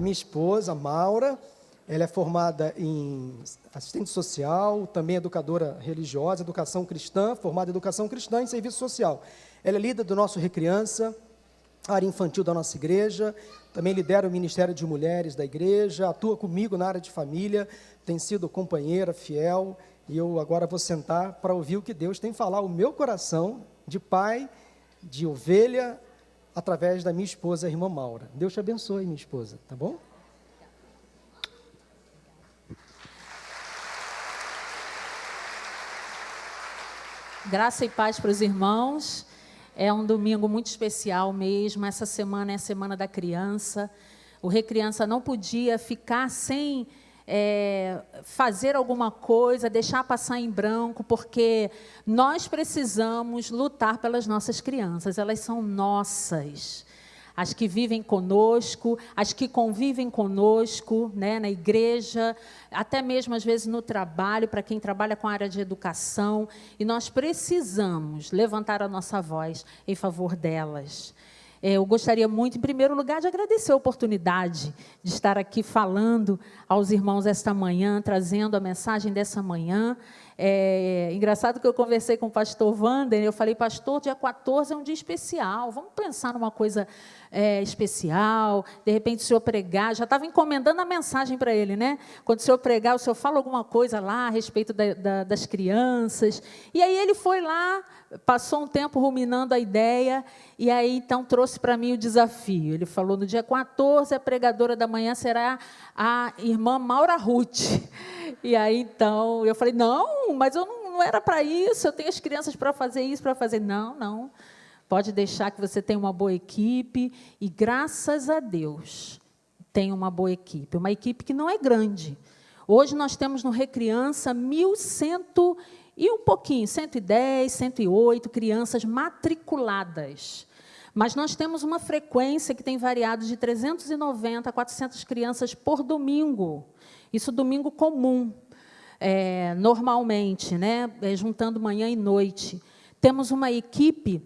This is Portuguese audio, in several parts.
minha esposa, Maura. Ela é formada em assistente social, também educadora religiosa, educação cristã, formada em educação cristã e serviço social. Ela é líder do nosso Recriança, área infantil da nossa igreja, também lidera o Ministério de Mulheres da igreja, atua comigo na área de família, tem sido companheira, fiel, e eu agora vou sentar para ouvir o que Deus tem falar ao meu coração, de pai, de ovelha, através da minha esposa, a irmã Maura. Deus te abençoe, minha esposa, tá bom? Graça e paz para os irmãos. É um domingo muito especial mesmo. Essa semana é a Semana da Criança. O Recriança não podia ficar sem fazer alguma coisa, deixar passar em branco, porque nós precisamos lutar pelas nossas crianças. Elas são nossas. As que vivem conosco, as que convivem conosco, né, na igreja, até mesmo às vezes no trabalho, para quem trabalha com a área de educação, e nós precisamos levantar a nossa voz em favor delas. Eu gostaria muito, em primeiro lugar, de agradecer a oportunidade de estar aqui falando aos irmãos esta manhã, trazendo a mensagem dessa manhã. Engraçado que eu conversei com o pastor Wander, eu falei, pastor, dia 14 é um dia especial, vamos pensar numa coisa especial, de repente o senhor pregar, já estava encomendando a mensagem para ele, né? Quando o senhor pregar, o senhor fala alguma coisa lá a respeito das crianças, e aí ele foi lá, passou um tempo ruminando a ideia, e aí então trouxe para mim o desafio. Ele falou, no dia 14, a pregadora da manhã será a irmã Maura Ruth. E aí então eu falei, não, mas eu não era para isso, eu tenho as crianças para fazer isso, para fazer. Não, pode deixar que você tem uma boa equipe, e graças a Deus tem uma boa equipe, uma equipe que não é grande. Hoje nós temos no Recriança 1.100 e um pouquinho, 110, 108 crianças matriculadas. Mas nós temos uma frequência que tem variado de 390 a 400 crianças por domingo. Isso domingo comum, normalmente, né? Juntando manhã e noite. Temos uma equipe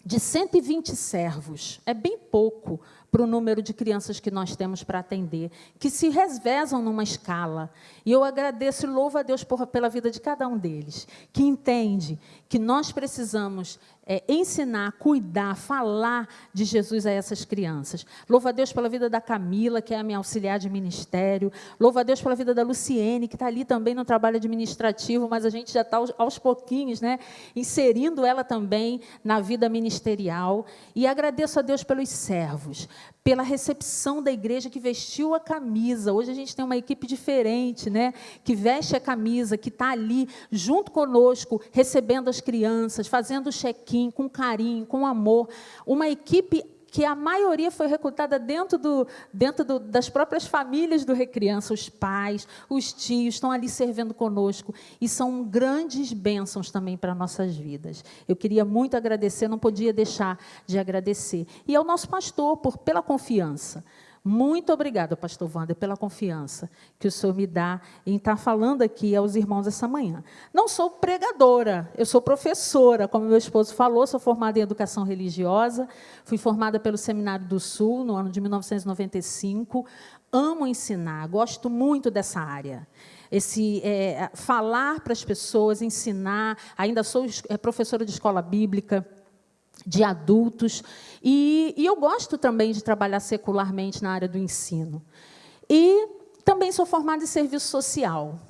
de 120 servos. É bem pouco para o número de crianças que nós temos para atender, que se revezam numa escala. E eu agradeço e louvo a Deus pela vida de cada um deles, que entende que nós precisamos ensinar, cuidar, falar de Jesus a essas crianças. Louvo a Deus pela vida da Camila, que é a minha auxiliar de ministério. Louvo a Deus pela vida da Luciene, que está ali também no trabalho administrativo, mas a gente já está aos pouquinhos, né, inserindo ela também na vida ministerial. E agradeço a Deus pelos servos, pela recepção da igreja que vestiu a camisa. Hoje a gente tem uma equipe diferente, né, que veste a camisa, que está ali junto conosco, recebendo as crianças, fazendo o check-in com carinho, com amor. Uma equipe que a maioria foi recrutada dentro das próprias famílias do Recriança. Os pais, os tios estão ali servindo conosco, e são grandes bênçãos também para nossas vidas. Eu queria muito agradecer, não podia deixar de agradecer. E ao nosso pastor, pela confiança. Muito obrigada, pastor Wander, pela confiança que o senhor me dá em estar falando aqui aos irmãos essa manhã. Não sou pregadora, eu sou professora, como meu esposo falou, sou formada em educação religiosa, fui formada pelo Seminário do Sul, no ano de 1995, amo ensinar, gosto muito dessa área. Falar para as pessoas, ensinar, ainda sou professora de escola bíblica, de adultos, e eu gosto também de trabalhar secularmente na área do ensino. E também sou formada em serviço social.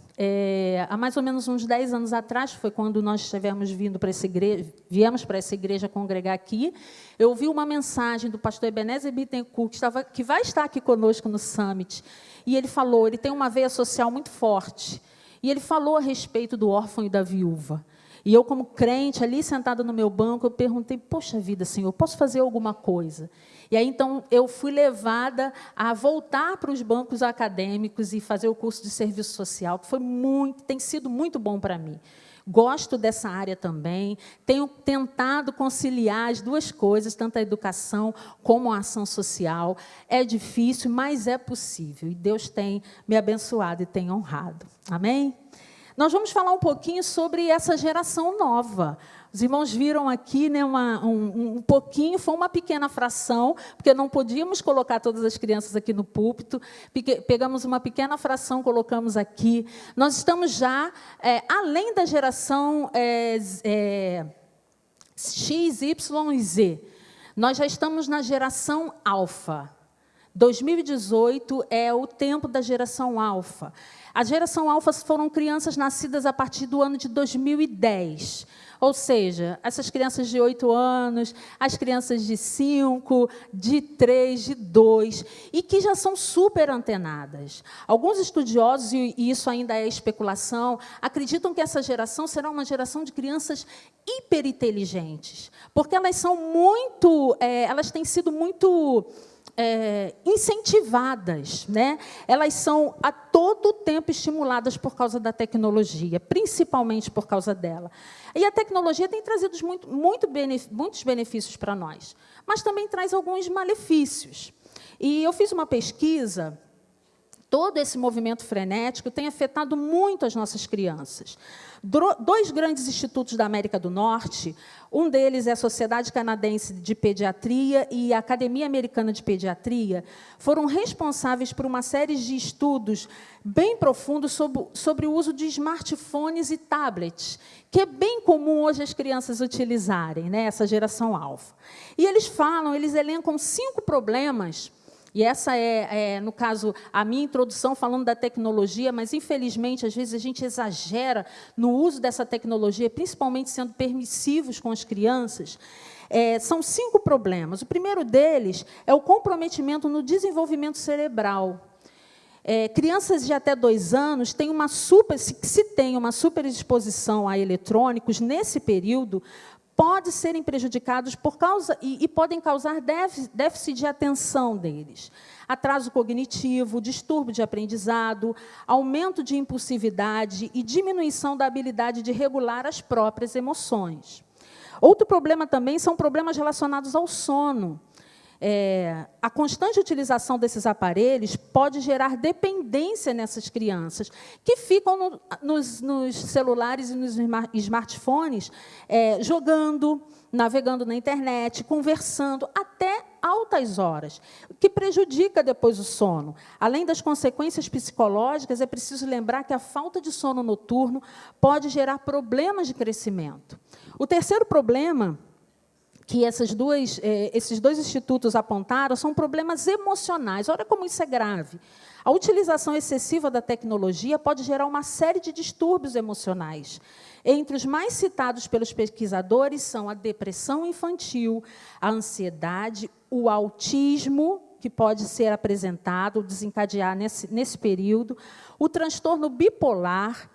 Há mais ou menos uns 10 anos atrás, foi quando nós viemos para essa igreja congregar aqui, eu ouvi uma mensagem do pastor Ebenezer Bittencourt, que vai estar aqui conosco no Summit, e ele falou, ele tem uma veia social muito forte, e ele falou a respeito do órfão e da viúva. E eu, como crente, ali sentada no meu banco, eu perguntei, poxa vida, Senhor, posso fazer alguma coisa? E aí, então, eu fui levada a voltar para os bancos acadêmicos e fazer o curso de serviço social, que tem sido muito bom para mim. Gosto dessa área também, tenho tentado conciliar as duas coisas, tanto a educação como a ação social. É difícil, mas é possível, e Deus tem me abençoado e tem honrado. Amém? nós vamos falar um pouquinho sobre essa geração nova. Os irmãos viram aqui, né, um pouquinho, foi uma pequena fração, porque não podíamos colocar todas as crianças aqui no púlpito, pegamos uma pequena fração, colocamos aqui. Nós estamos já, além da geração X, Y e Z, nós já estamos na geração alfa. 2018 é o tempo da geração alfa. A geração alfa foram crianças nascidas a partir do ano de 2010. Ou seja, essas crianças de 8 anos, as crianças de 5, de 3, de 2, e que já são super antenadas. Alguns estudiosos, e isso ainda é especulação, acreditam que essa geração será uma geração de crianças hiperinteligentes, porque elas são muito, elas têm sido muito incentivadas, né? Elas são a todo tempo estimuladas por causa da tecnologia, principalmente por causa dela. E a tecnologia tem trazido muitos benefícios para nós, mas também traz alguns malefícios. E eu fiz uma pesquisa. Todo esse movimento frenético tem afetado muito as nossas crianças. 2 grandes institutos da América do Norte, um deles é a Sociedade Canadense de Pediatria e a Academia Americana de Pediatria, foram responsáveis por uma série de estudos bem profundos sobre o uso de smartphones e tablets, que é bem comum hoje as crianças utilizarem, né, essa geração alfa. E eles elencam 5 problemas. E essa no caso, a minha introdução falando da tecnologia, mas, infelizmente, às vezes a gente exagera no uso dessa tecnologia, principalmente sendo permissivos com as crianças. São 5 problemas. O primeiro deles é o comprometimento no desenvolvimento cerebral. Crianças de até 2 anos têm se tem uma superexposição a eletrônicos nesse período, podem serem prejudicados e podem causar déficit de atenção deles. Atraso cognitivo, distúrbio de aprendizado, aumento de impulsividade e diminuição da habilidade de regular as próprias emoções. Outro problema também são problemas relacionados ao sono. A constante utilização desses aparelhos pode gerar dependência nessas crianças, que ficam nos celulares e nos smartphones, jogando, navegando na internet, conversando, até altas horas, o que prejudica depois o sono. Além das consequências psicológicas, é preciso lembrar que a falta de sono noturno pode gerar problemas de crescimento. O terceiro problema que esses dois institutos apontaram são problemas emocionais. Olha como isso é grave. A utilização excessiva da tecnologia pode gerar uma série de distúrbios emocionais. Entre os mais citados pelos pesquisadores são a depressão infantil, a ansiedade, o autismo, que pode ser apresentado, desencadear nesse período, o transtorno bipolar,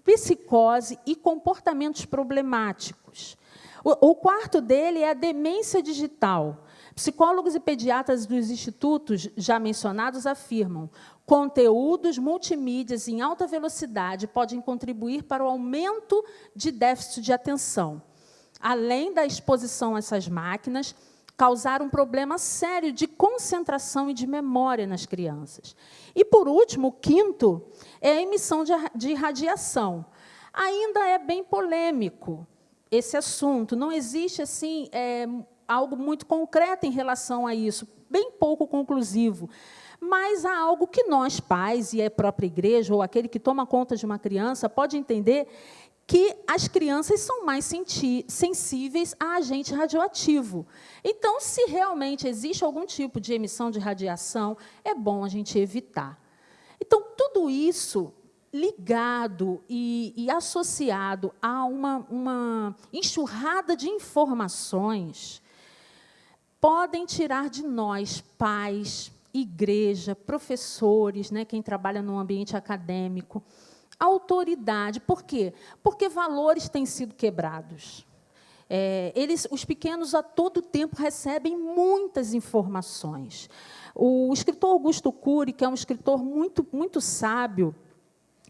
psicose e comportamentos problemáticos. O quarto dele é a demência digital. Psicólogos e pediatras dos institutos já mencionados afirmam: conteúdos multimídias em alta velocidade podem contribuir para o aumento de déficit de atenção. Além da exposição a essas máquinas, causar um problema sério de concentração e de memória nas crianças. E, por último, o quinto é a emissão de radiação. Ainda é bem polêmico esse assunto. Não existe assim algo muito concreto em relação a isso, bem pouco conclusivo. Mas há algo que nós, pais, e a própria igreja, ou aquele que toma conta de uma criança, pode entender que as crianças são mais sensíveis a agente radioativo. Então, se realmente existe algum tipo de emissão de radiação, é bom a gente evitar. Então, tudo isso ligado e associado a uma enxurrada de informações, podem tirar de nós, pais, igreja, professores, né, quem trabalha no ambiente acadêmico, autoridade. Por quê? Porque valores têm sido quebrados. Os pequenos, a todo tempo, recebem muitas informações. O escritor Augusto Cury, que é um escritor muito, muito sábio,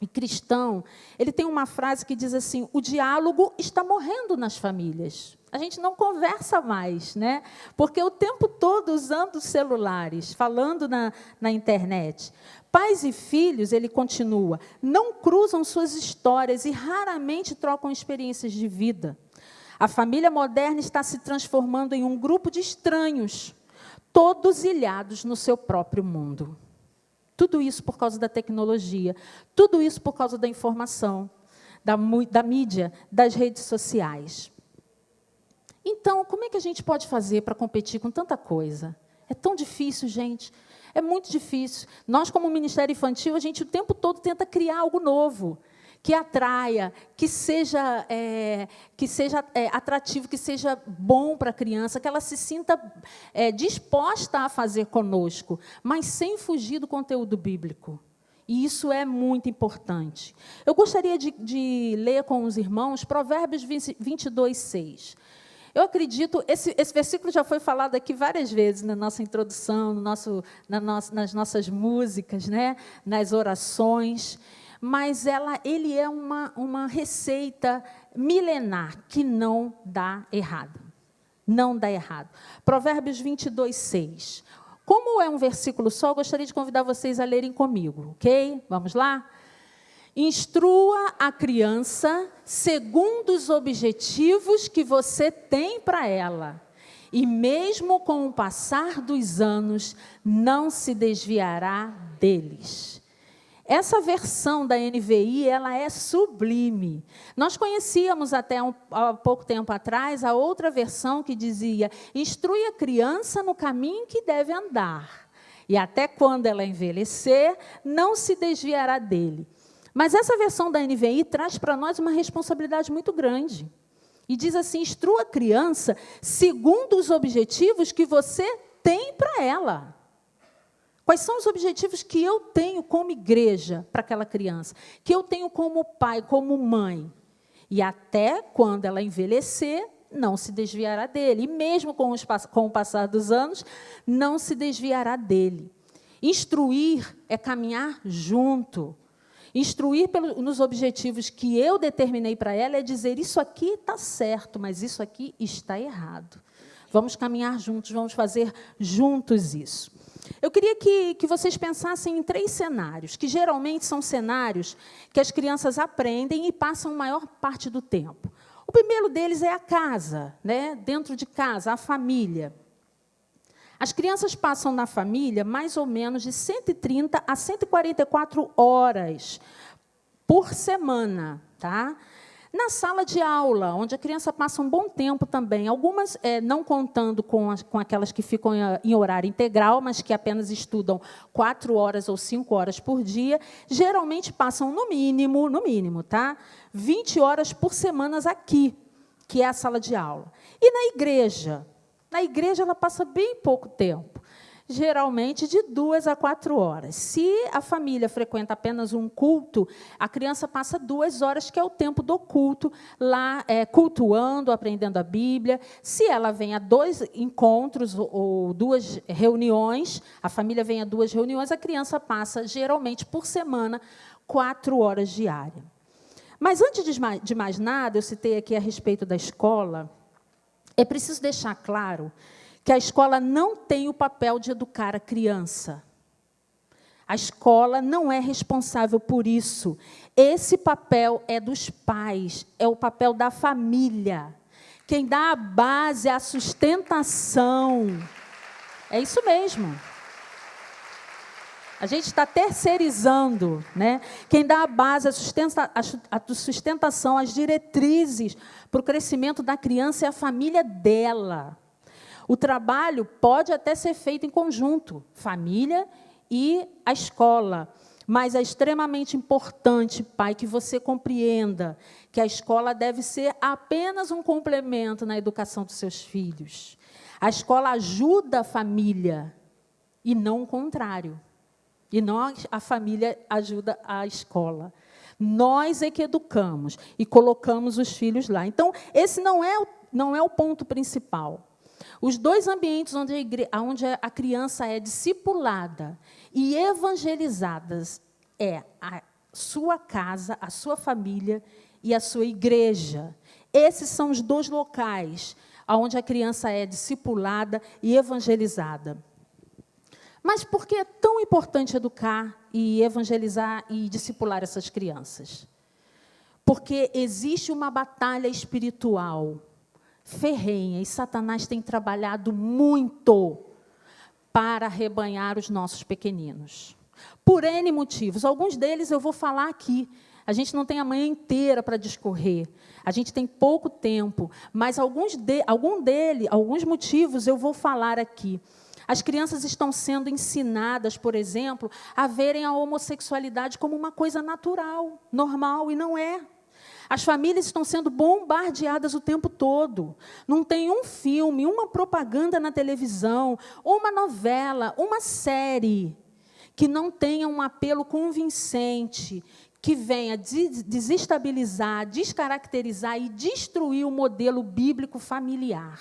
e cristão, ele tem uma frase que diz assim: o diálogo está morrendo nas famílias. A gente não conversa mais, né? Porque o tempo todo usando os celulares, falando na internet. Pais e filhos, ele continua, não cruzam suas histórias e raramente trocam experiências de vida. A família moderna está se transformando em um grupo de estranhos, todos ilhados no seu próprio mundo. Tudo isso por causa da tecnologia, tudo isso por causa da informação, da mídia, das redes sociais. Então, como é que a gente pode fazer para competir com tanta coisa? É tão difícil, gente. É muito difícil. Nós, como Ministério Infantil, a gente o tempo todo tenta criar algo novo, que atraia, que seja atrativo, que seja bom para a criança, que ela se sinta disposta a fazer conosco, mas sem fugir do conteúdo bíblico. E isso é muito importante. Eu gostaria de ler com os irmãos Provérbios 22, 6. Eu acredito, esse versículo já foi falado aqui várias vezes na nossa introdução, nas nossas músicas, né? Nas orações, mas ele é uma receita milenar que não dá errado. Não dá errado. Provérbios 22, 6. Como é um versículo só, eu gostaria de convidar vocês a lerem comigo, ok? Vamos lá? Instrua a criança segundo os objetivos que você tem para ela. E mesmo com o passar dos anos, não se desviará deles. Essa versão da NVI, ela é sublime. Nós conhecíamos até há pouco tempo atrás a outra versão que dizia: instrui a criança no caminho que deve andar. E até quando ela envelhecer, não se desviará dele. Mas essa versão da NVI traz para nós uma responsabilidade muito grande. E diz assim: instrua a criança segundo os objetivos que você tem para ela. Quais são os objetivos que eu tenho como igreja para aquela criança? Que eu tenho como pai, como mãe? E até quando ela envelhecer, não se desviará dele. E mesmo com o passar dos anos, não se desviará dele. Instruir é caminhar junto. Instruir nos objetivos que eu determinei para ela é dizer: isso aqui está certo, mas isso aqui está errado. Vamos caminhar juntos, vamos fazer juntos isso. Eu queria que vocês pensassem em 3 cenários, que geralmente são cenários que as crianças aprendem e passam a maior parte do tempo. O primeiro deles é a casa, né? Dentro de casa, a família. As crianças passam na família mais ou menos de 130 a 144 horas por semana, tá? Na sala de aula, onde a criança passa um bom tempo também, algumas não contando com aquelas que ficam em horário integral, mas que apenas estudam 4 horas ou 5 horas por dia, geralmente passam no mínimo, tá? 20 horas por semana aqui, que é a sala de aula. E na igreja? Na igreja ela passa bem pouco tempo, geralmente de 2 a 4 horas. Se a família frequenta apenas um culto, a criança passa 2 horas, que é o tempo do culto, lá cultuando, aprendendo a Bíblia. Se ela vem a 2 encontros ou 2 reuniões, a família vem a 2 reuniões, a criança passa, geralmente, por semana, 4 horas diárias. Mas, antes de mais nada, eu citei aqui a respeito da escola. É preciso deixar claro que a escola não tem o papel de educar a criança. A escola não é responsável por isso. Esse papel é dos pais, é o papel da família. Quem dá a base, a sustentação. É isso mesmo. A gente está terceirizando, né? Quem dá a base, a sustentação, as diretrizes para o crescimento da criança é a família dela. O trabalho pode até ser feito em conjunto, família e a escola. Mas é extremamente importante, pai, que você compreenda que a escola deve ser apenas um complemento na educação dos seus filhos. A escola ajuda a família e não o contrário. E não a família ajuda a escola. Nós é que educamos e colocamos os filhos lá. Então, esse não é o ponto principal. Os 2 ambientes onde a criança é discipulada e evangelizada é a sua casa, a sua família e a sua igreja. Esses são os 2 locais onde a criança é discipulada e evangelizada. Mas por que é tão importante educar e evangelizar e discipular essas crianças? Porque existe uma batalha espiritual ferrenha e Satanás tem trabalhado muito para arrebanhar os nossos pequeninos. Por N motivos. Alguns deles eu vou falar aqui. A gente não tem a manhã inteira para discorrer. A gente tem pouco tempo. Mas alguns motivos eu vou falar aqui. As crianças estão sendo ensinadas, por exemplo, a verem a homossexualidade como uma coisa natural, normal, e não é. As famílias estão sendo bombardeadas o tempo todo. Não tem um filme, uma propaganda na televisão, uma novela, uma série que não tenha um apelo convincente, que venha desestabilizar, descaracterizar e destruir o modelo bíblico familiar.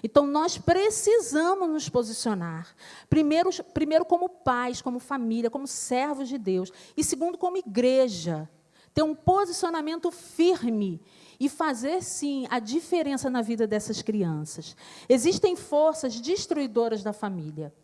Então, nós precisamos nos posicionar. Primeiro como pais, como família, como servos de Deus. E segundo, como igreja. Ter um posicionamento firme e fazer, sim, a diferença na vida dessas crianças. Existem forças destruidoras da família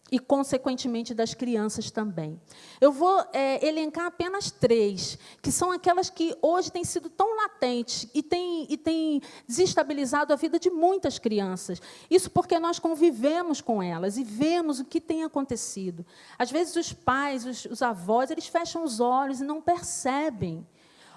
e, consequentemente, das crianças também. Eu vou elencar apenas 3, que são aquelas que hoje têm sido tão latentes e têm desestabilizado a vida de muitas crianças. Isso porque nós convivemos com elas e vemos o que tem acontecido. Às vezes, os pais, os avós, eles fecham os olhos e não percebem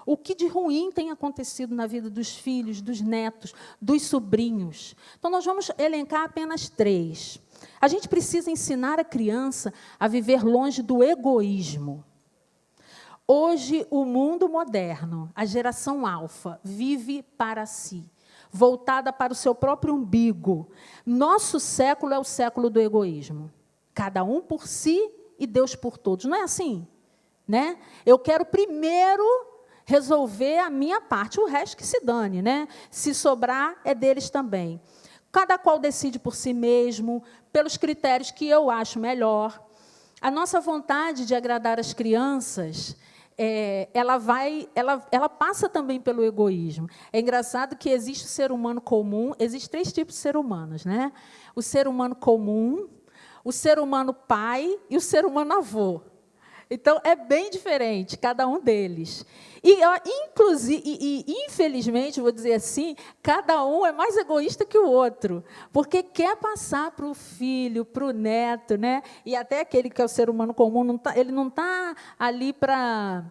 o que de ruim tem acontecido na vida dos filhos, dos netos, dos sobrinhos. Então, nós vamos elencar apenas 3. A gente precisa ensinar a criança a viver longe do egoísmo. Hoje, o mundo moderno, a geração alfa, vive para si, voltada para o seu próprio umbigo. Nosso século é o século do egoísmo. Cada um por si e Deus por todos. Não é assim? Né? Eu quero primeiro resolver a minha parte, o resto que se dane, né? Se sobrar, é deles também. Cada qual decide por si mesmo, pelos critérios que eu acho melhor. A nossa vontade de agradar as crianças, ela passa também pelo egoísmo. É engraçado que existe o ser humano comum, existem 3 tipos de seres humanos, né? O ser humano comum, o ser humano pai e o ser humano avô. Então, é bem diferente, cada um deles. Infelizmente, vou dizer assim, cada um é mais egoísta que o outro, porque quer passar para o filho, para o neto, né? E até aquele que é o ser humano comum, ele não está ali para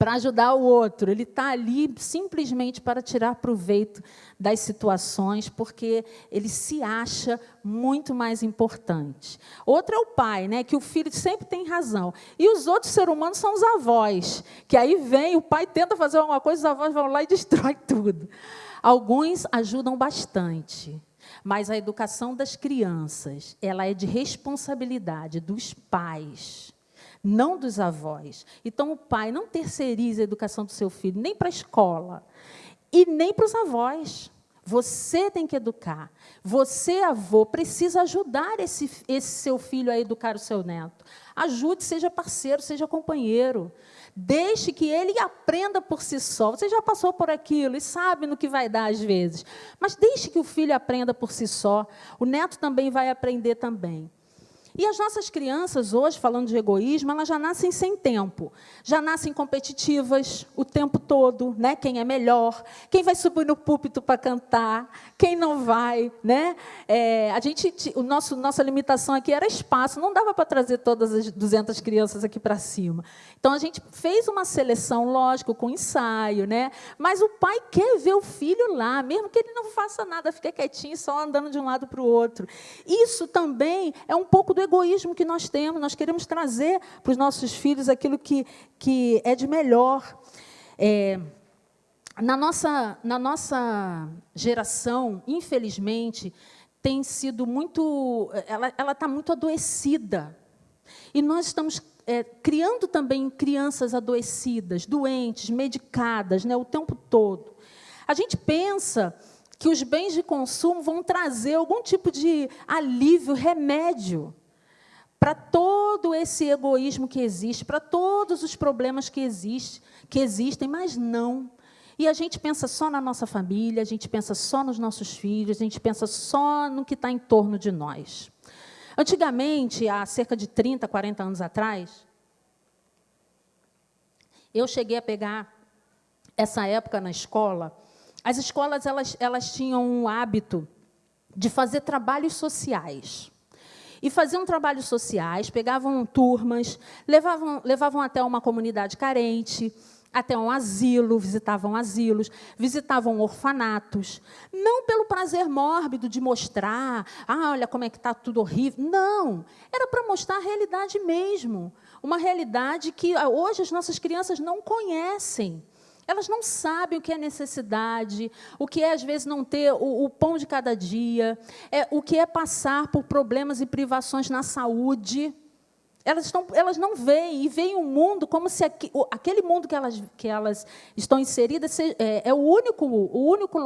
ajudar o outro, ele está ali simplesmente para tirar proveito das situações, porque ele se acha muito mais importante. Outro é o pai, né, que o filho sempre tem razão. E os outros seres humanos são os avós, que aí vem, o pai tenta fazer alguma coisa, os avós vão lá e destroem tudo. Alguns ajudam bastante, mas a educação das crianças, ela é de responsabilidade dos pais, não dos avós. Então, o pai não terceiriza a educação do seu filho, nem para a escola, e nem para os avós. Você tem que educar. Você, avô, precisa ajudar esse seu filho a educar o seu neto. Ajude, seja parceiro, seja companheiro. Deixe que ele aprenda por si só. Você já passou por aquilo e sabe no que vai dar às vezes. Mas deixe que o filho aprenda por si só. O neto também vai aprender também. E as nossas crianças, hoje, falando de egoísmo, elas já nascem sem tempo. Já nascem competitivas o tempo todo, né? Quem é melhor, quem vai subir no púlpito para cantar, quem não vai, né? Nossa limitação aqui era espaço, não dava para trazer todas as 200 crianças aqui para cima. Então, a gente fez uma seleção, lógico, com ensaio, né? Mas o pai quer ver o filho lá, mesmo que ele não faça nada, fique quietinho, só andando de um lado para o outro. Isso também é um pouco do egoísmo que nós temos. Nós queremos trazer para os nossos filhos aquilo que é de melhor. Na nossa geração, infelizmente, tem sido muito... Ela está muito adoecida. E nós estamos criando também crianças adoecidas, doentes, medicadas, né, o tempo todo. A gente pensa que os bens de consumo vão trazer algum tipo de alívio, remédio para todo esse egoísmo que existe, para todos os problemas que existem, mas não. E a gente pensa só na nossa família, a gente pensa só nos nossos filhos, a gente pensa só no que está em torno de nós. Antigamente, há cerca de 30, 40 anos atrás, eu cheguei a pegar essa época na escola. As escolas elas tinham um hábito de fazer trabalhos sociais. E faziam trabalhos sociais, pegavam turmas, levavam até uma comunidade carente, até um asilo, visitavam asilos, visitavam orfanatos. Não pelo prazer mórbido de mostrar, olha como é que está tudo horrível. Não, era para mostrar a realidade mesmo. Uma realidade que hoje as nossas crianças não conhecem. Elas não sabem o que é necessidade, o que é, às vezes, não ter o pão de cada dia, o que é passar por problemas e privações na saúde. Elas não veem, e veem o mundo como se aquele mundo que elas estão inseridas é o único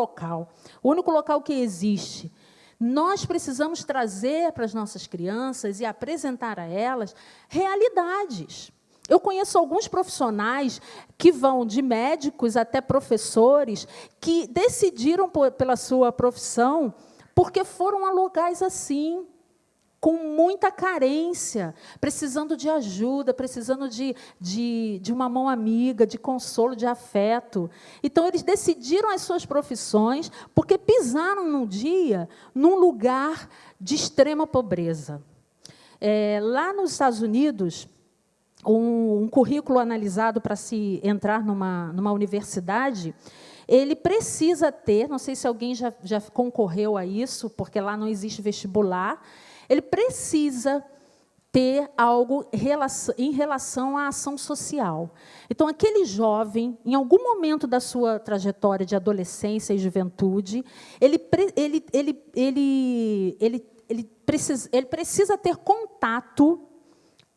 local que existe. Nós precisamos trazer para as nossas crianças e apresentar a elas realidades. Eu conheço alguns profissionais que vão de médicos até professores que decidiram pela sua profissão porque foram a locais assim, com muita carência, precisando de ajuda, precisando de uma mão amiga, de consolo, de afeto. Então, eles decidiram as suas profissões porque pisaram num dia num lugar de extrema pobreza. Lá nos Estados Unidos, um currículo analisado para se entrar numa universidade, ele precisa ter, não sei se alguém já concorreu a isso, porque lá não existe vestibular, ele precisa ter algo em relação à ação social. Então, aquele jovem, em algum momento da sua trajetória de adolescência e juventude, ele precisa ter contato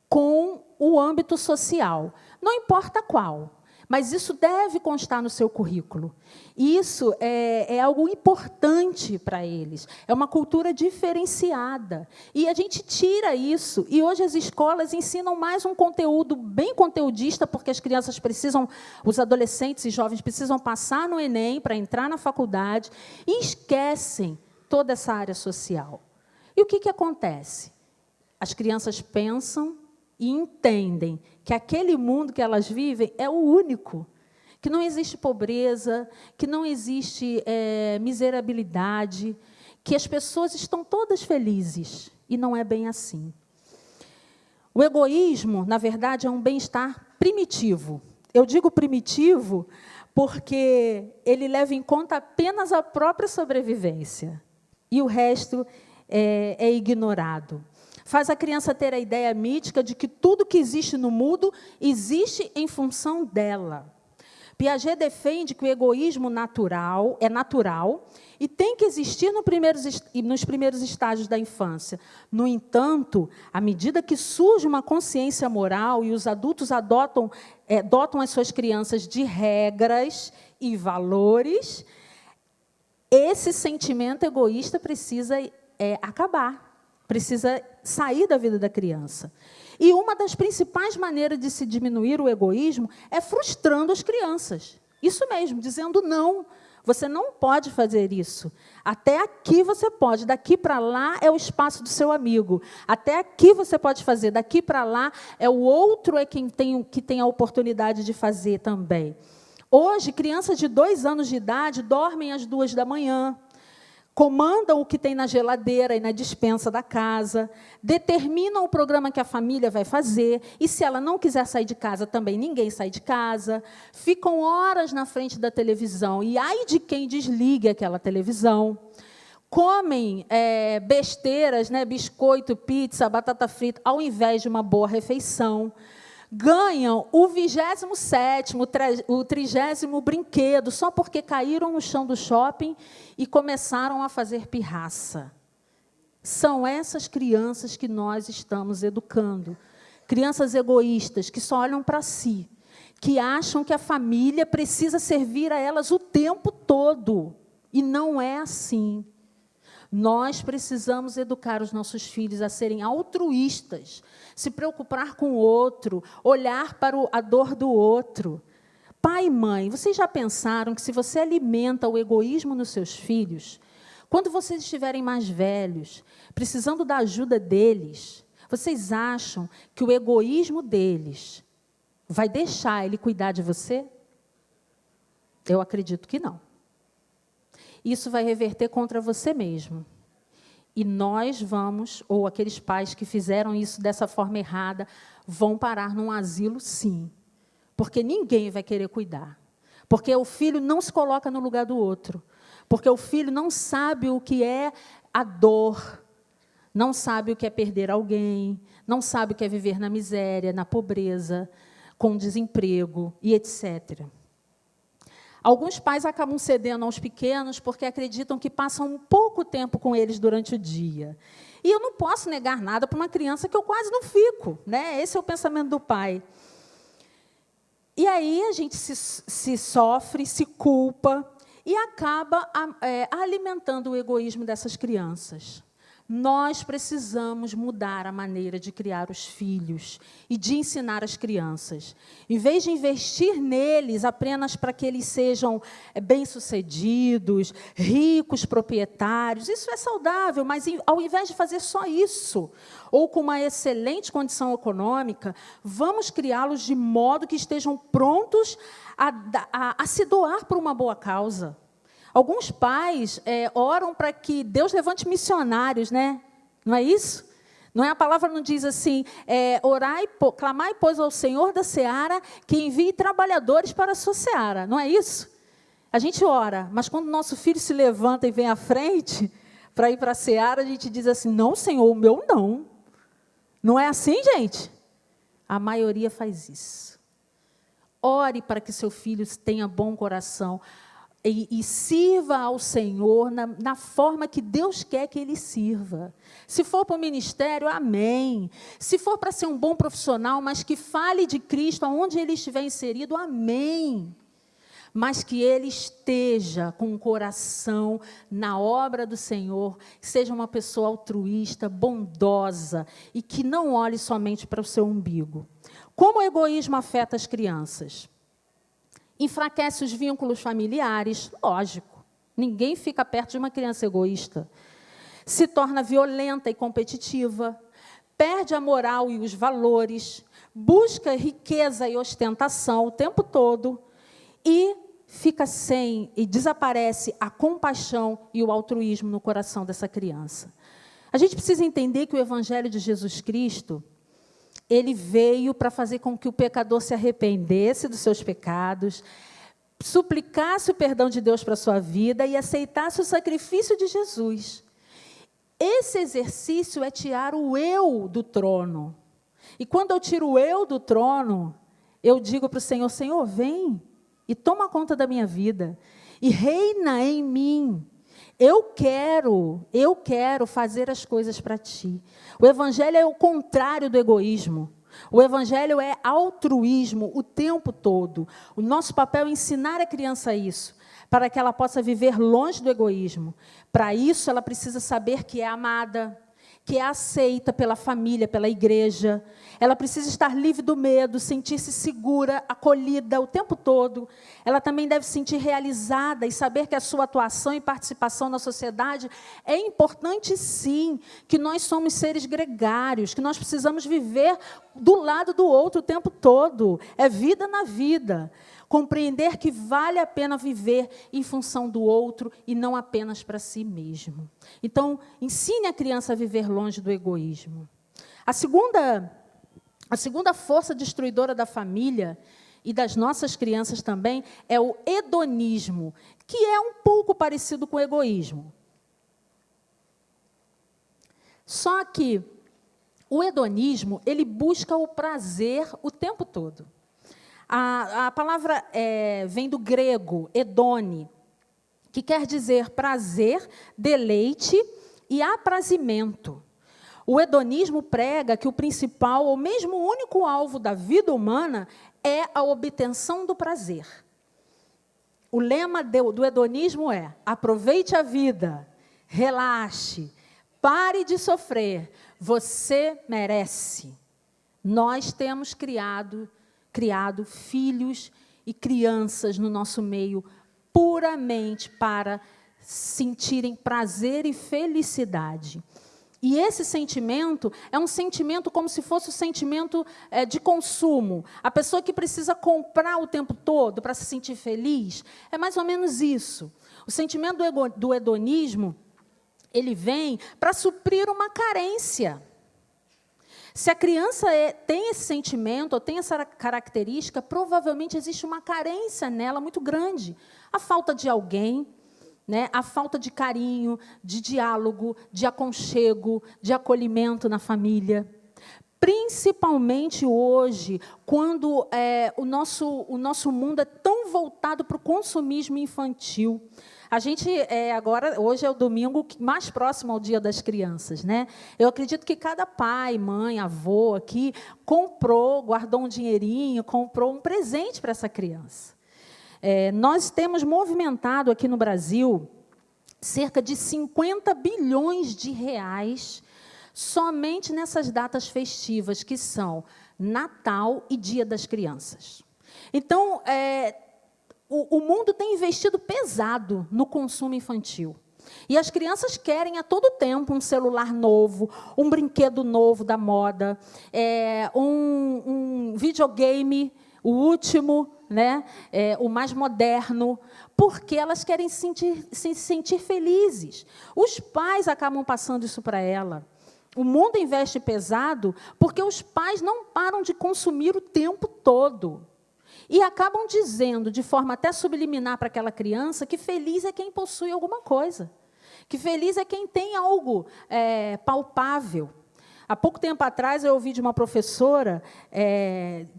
com o âmbito social, não importa qual, mas isso deve constar no seu currículo. Isso é algo importante para eles, é uma cultura diferenciada. E a gente tira isso, e hoje as escolas ensinam mais um conteúdo bem conteudista, porque as crianças precisam, os adolescentes e jovens precisam passar no Enem para entrar na faculdade, e esquecem toda essa área social. E o que acontece? As crianças pensam e entendem que aquele mundo que elas vivem é o único, que não existe pobreza, que não existe miserabilidade, que as pessoas estão todas felizes, e não é bem assim. O egoísmo, na verdade, é um bem-estar primitivo. Eu digo primitivo porque ele leva em conta apenas a própria sobrevivência, e o resto é ignorado. Faz a criança ter a ideia mítica de que tudo que existe no mundo existe em função dela. Piaget defende que o egoísmo é natural e tem que existir nos primeiros estágios da infância. No entanto, à medida que surge uma consciência moral e os adultos dotam as suas crianças de regras e valores, esse sentimento egoísta precisa acabar. Precisa sair da vida da criança. E uma das principais maneiras de se diminuir o egoísmo é frustrando as crianças. Isso mesmo, dizendo não. Você não pode fazer isso. Até aqui você pode, daqui para lá é o espaço do seu amigo. Até aqui você pode fazer, daqui para lá é o outro que tem a oportunidade de fazer também. Hoje, crianças de 2 anos de idade dormem às 2 da manhã. Comandam o que tem na geladeira e na despensa da casa, determinam o programa que a família vai fazer, e se ela não quiser sair de casa, também ninguém sai de casa, ficam horas na frente da televisão, e ai de quem desligue aquela televisão, comem besteiras, biscoito, pizza, batata frita, ao invés de uma boa refeição, ganham o 27º, o 30º brinquedo, só porque caíram no chão do shopping e começaram a fazer pirraça. São essas crianças que nós estamos educando. Crianças egoístas, que só olham para si, que acham que a família precisa servir a elas o tempo todo. E não é assim. Nós precisamos educar os nossos filhos a serem altruístas, se preocupar com o outro, olhar para a dor do outro, Pai e mãe, vocês já pensaram que se você alimenta o egoísmo nos seus filhos, quando vocês estiverem mais velhos, precisando da ajuda deles, vocês acham que o egoísmo deles vai deixar ele cuidar de você? Eu acredito que não. Isso vai reverter contra você mesmo. E nós vamos, ou aqueles pais que fizeram isso dessa forma errada, vão parar num asilo, sim. Porque ninguém vai querer cuidar. Porque o filho não se coloca no lugar do outro. Porque o filho não sabe o que é a dor, não sabe o que é perder alguém, não sabe o que é viver na miséria, na pobreza, com desemprego e etc. Alguns pais acabam cedendo aos pequenos porque acreditam que passam um pouco tempo com eles durante o dia. E eu não posso negar nada para uma criança que eu quase não fico, né? Esse é o pensamento do pai. E aí a gente se sofre, se culpa e acaba alimentando o egoísmo dessas crianças. Nós precisamos mudar a maneira de criar os filhos e de ensinar as crianças. Em vez de investir neles apenas para que eles sejam bem-sucedidos, ricos, proprietários, isso é saudável, mas ao invés de fazer só isso, ou com uma excelente condição econômica, vamos criá-los de modo que estejam prontos a se doar por uma boa causa. Alguns pais oram para que Deus levante missionários, né? Não é isso? Não é? A palavra não diz assim, orai, clamai, pois, ao Senhor da seara, que envie trabalhadores para a sua seara. Não é isso? A gente ora, mas quando o nosso filho se levanta e vem à frente para ir para a seara, a gente diz assim, não, Senhor, o meu não. Não é assim, gente? A maioria faz isso. Ore para que seu filho tenha bom coração. E sirva ao Senhor na forma que Deus quer que ele sirva. Se for para o ministério, amém. Se for para ser um bom profissional, mas que fale de Cristo aonde ele estiver inserido, amém. Mas que ele esteja com o coração na obra do Senhor, que seja uma pessoa altruísta, bondosa e que não olhe somente para o seu umbigo. Como o egoísmo afeta as crianças? Enfraquece os vínculos familiares, lógico. Ninguém fica perto de uma criança egoísta. Se torna violenta e competitiva, perde a moral e os valores, busca riqueza e ostentação o tempo todo e fica e desaparece a compaixão e o altruísmo no coração dessa criança. A gente precisa entender que o Evangelho de Jesus Cristo, ele veio para fazer com que o pecador se arrependesse dos seus pecados, suplicasse o perdão de Deus para a sua vida e aceitasse o sacrifício de Jesus. Esse exercício é tirar o eu do trono. E quando eu tiro o eu do trono, eu digo para o Senhor, Senhor, vem e toma conta da minha vida e reina em mim. Eu quero fazer as coisas para ti. O Evangelho é o contrário do egoísmo. O Evangelho é altruísmo o tempo todo. O nosso papel é ensinar a criança isso, para que ela possa viver longe do egoísmo. Para isso, ela precisa saber que é amada, que é aceita pela família, pela igreja. Ela precisa estar livre do medo, sentir-se segura, acolhida o tempo todo. Ela também deve se sentir realizada e saber que a sua atuação e participação na sociedade é importante, sim, que nós somos seres gregários, que nós precisamos viver do lado do outro o tempo todo. É vida na vida. Compreender que vale a pena viver em função do outro e não apenas para si mesmo. Então, ensine a criança a viver longe do egoísmo. A segunda força destruidora da família e das nossas crianças também é o hedonismo, que é um pouco parecido com o egoísmo. Só que o hedonismo, ele busca o prazer o tempo todo. A palavra vem do grego, hedone, que quer dizer prazer, deleite e aprazimento. O hedonismo prega que o principal, ou mesmo o único alvo da vida humana, é a obtenção do prazer. O lema do hedonismo é: aproveite a vida, relaxe, pare de sofrer, você merece. Nós temos criado filhos e crianças no nosso meio puramente para sentirem prazer e felicidade. E esse sentimento é um sentimento como se fosse o sentimento de consumo. A pessoa que precisa comprar o tempo todo para se sentir feliz, é mais ou menos isso. O sentimento do hedonismo, ele vem para suprir uma carência. Se a criança tem esse sentimento, ou tem essa característica, provavelmente existe uma carência nela muito grande. A falta de alguém, né? A falta de carinho, de diálogo, de aconchego, de acolhimento na família. Principalmente hoje, quando o nosso mundo é tão voltado para o consumismo infantil. A gente, agora, hoje é o domingo mais próximo ao Dia das Crianças, né? Eu acredito que cada pai, mãe, avô aqui guardou um dinheirinho, comprou um presente para essa criança. Nós temos movimentado aqui no Brasil cerca de 50 bilhões de reais somente nessas datas festivas, que são Natal e Dia das Crianças. Então, o mundo tem investido pesado no consumo infantil. E as crianças querem a todo tempo um celular novo, um brinquedo novo da moda, um videogame, o último, né? O mais moderno, porque elas querem se sentir felizes. Os pais acabam passando isso para ela. O mundo investe pesado porque os pais não param de consumir o tempo todo. E acabam dizendo, de forma até subliminar para aquela criança, que feliz é quem possui alguma coisa. Que feliz é quem tem algo palpável. Há pouco tempo atrás, eu ouvi de uma professora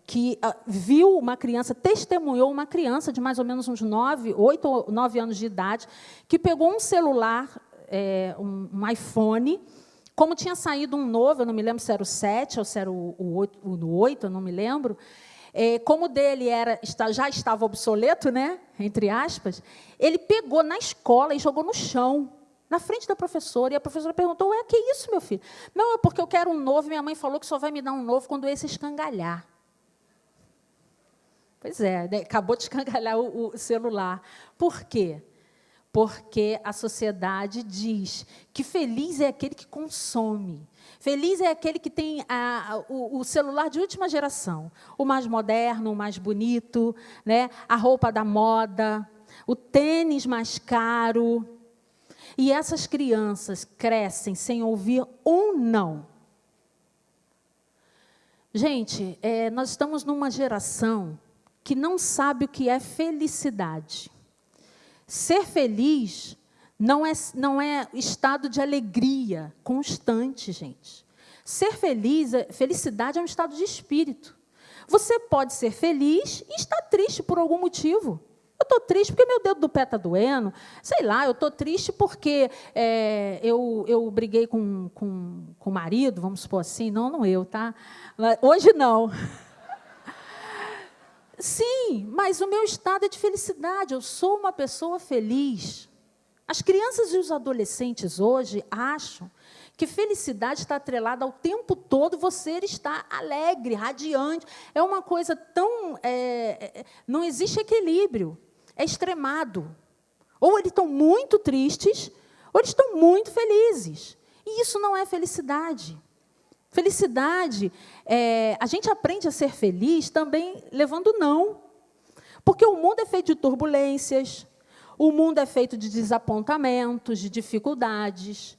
que viu uma criança, testemunhou uma criança de mais ou menos uns 8 ou 9 anos de idade, que pegou um celular, um iPhone, como tinha saído um novo, eu não me lembro se era o 7 ou se era o 8, eu não me lembro, como o dele já estava obsoleto, né, entre aspas, ele pegou na escola e jogou no chão, na frente da professora, e a professora perguntou, que é isso, meu filho? Não, é porque eu quero um novo, minha mãe falou que só vai me dar um novo quando esse escangalhar. Pois é, acabou de escangalhar o celular. Por quê? Porque a sociedade diz que feliz é aquele que consome. Feliz é aquele que tem o celular de última geração, o mais moderno, o mais bonito, né? A roupa da moda, o tênis mais caro. E essas crianças crescem sem ouvir um não. Gente, nós estamos numa geração que não sabe o que é felicidade. Ser feliz não é estado de alegria constante, gente. Felicidade é um estado de espírito. Você pode ser feliz e estar triste por algum motivo. Eu estou triste porque meu dedo do pé está doendo. Sei lá, eu estou triste porque eu briguei com o marido, vamos supor assim. Não eu, tá? Hoje não. Sim, mas o meu estado é de felicidade. Eu sou uma pessoa feliz. As crianças e os adolescentes hoje acham que felicidade está atrelada ao tempo todo você estar alegre, radiante. É uma coisa tão... não existe equilíbrio. É extremado. Ou eles estão muito tristes, ou eles estão muito felizes. E isso não é felicidade. Felicidade, a gente aprende a ser feliz também levando não. Porque o mundo é feito de turbulências, o mundo é feito de desapontamentos, de dificuldades.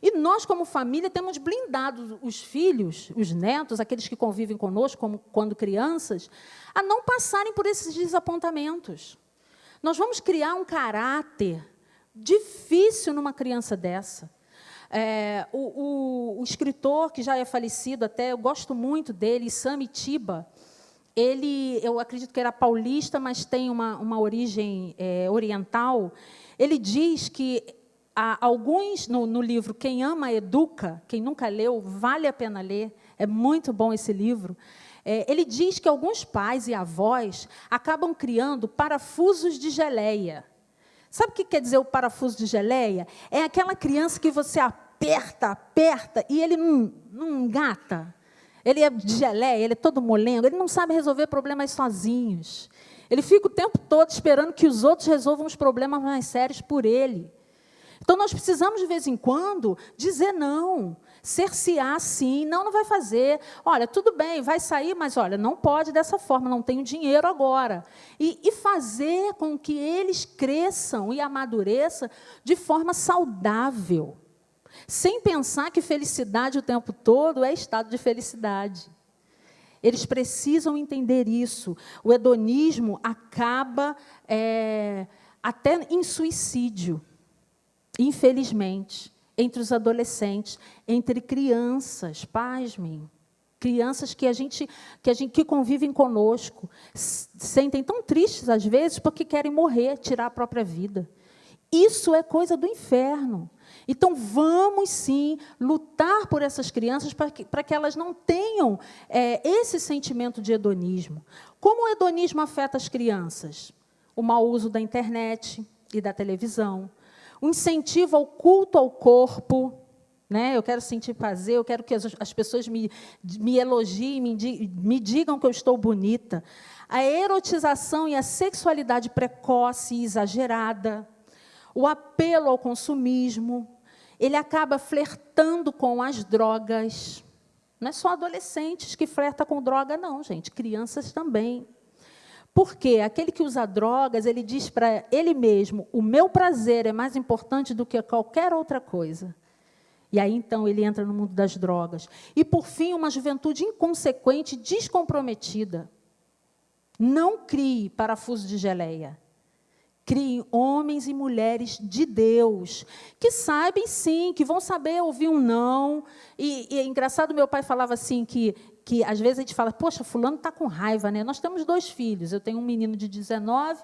E nós, como família, temos blindado os filhos, os netos, aqueles que convivem conosco, como quando crianças, a não passarem por esses desapontamentos. Nós vamos criar um caráter difícil numa criança dessa. O escritor, que já é falecido até, eu gosto muito dele, Sam Itiba, eu acredito que era paulista, mas tem uma origem oriental. Ele diz que alguns, no livro Quem Ama, Educa, quem nunca leu, vale a pena ler, é muito bom esse livro. Ele diz que alguns pais e avós acabam criando parafusos de geleia. Sabe o que quer dizer o parafuso de geleia? É aquela criança que você aperta, e ele não engata. Ele é de geleia, ele é todo molengo, ele não sabe resolver problemas sozinhos. Ele fica o tempo todo esperando que os outros resolvam os problemas mais sérios por ele. Então, nós precisamos, de vez em quando, dizer não, cercear sim, não vai fazer. Olha, tudo bem, vai sair, mas, olha, não pode dessa forma, não tenho dinheiro agora. E fazer com que eles cresçam e amadureçam de forma saudável, sem pensar que felicidade o tempo todo é estado de felicidade. Eles precisam entender isso. O hedonismo acaba até em suicídio. Infelizmente, entre os adolescentes, entre crianças, pasmem, crianças que convivem conosco, sentem tão tristes às vezes porque querem morrer, tirar a própria vida. Isso é coisa do inferno. Então, vamos sim lutar por essas crianças para que elas não tenham esse sentimento de hedonismo. Como o hedonismo afeta as crianças? O mau uso da internet e da televisão, o incentivo ao culto ao corpo, né? Eu quero sentir prazer, eu quero que as pessoas me elogiem, me digam que eu estou bonita. A erotização e a sexualidade precoce e exagerada, o apelo ao consumismo, ele acaba flertando com as drogas. Não é só adolescentes que flertam com droga, não, gente, crianças também. Porque aquele que usa drogas, ele diz para ele mesmo, o meu prazer é mais importante do que qualquer outra coisa. E aí, então, ele entra no mundo das drogas. E, por fim, uma juventude inconsequente, descomprometida. Não crie parafuso de geleia. Crie homens e mulheres de Deus, que sabem, sim, que vão saber ouvir um não. E é engraçado, meu pai falava assim, que às vezes a gente fala, poxa, fulano está com raiva, né? Nós temos 2 filhos, eu tenho um menino de 19,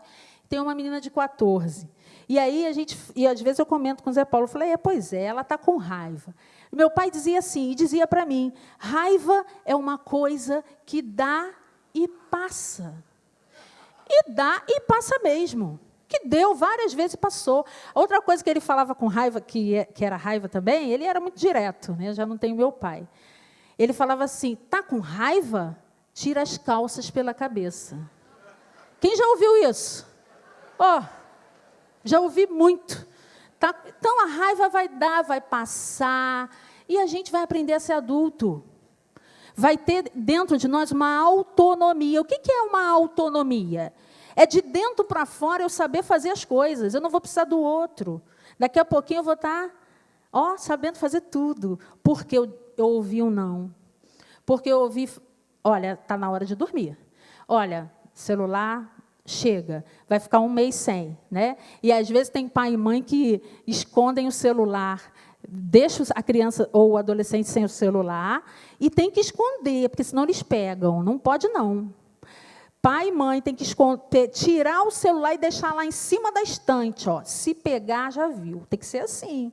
tenho uma menina de 14. E aí, às vezes eu comento com o Zé Paulo, eu falei, pois é, ela está com raiva. E meu pai dizia assim, e dizia para mim, raiva é uma coisa que dá e passa. E dá e passa mesmo. Que deu, várias vezes passou. Outra coisa que ele falava com raiva, que era raiva também, ele era muito direto, né? Eu já não tenho meu pai. Ele falava assim, está com raiva? Tira as calças pela cabeça. Quem já ouviu isso? Já ouvi muito. Tá? Então, a raiva vai dar, vai passar, e a gente vai aprender a ser adulto. Vai ter dentro de nós uma autonomia. O que é uma autonomia? É de dentro para fora eu saber fazer as coisas. Eu não vou precisar do outro. Daqui a pouquinho eu vou estar sabendo fazer tudo. Porque eu ouvi um não. Porque eu ouvi, olha, está na hora de dormir. Olha, celular, chega. Vai ficar 1 mês sem. Né? E, às vezes, tem pai e mãe que escondem o celular, deixam a criança ou o adolescente sem o celular e tem que esconder, porque senão eles pegam. Não pode, não. Pai e mãe tem que tirar o celular e deixar lá em cima da estante. Se pegar, já viu. Tem que ser assim.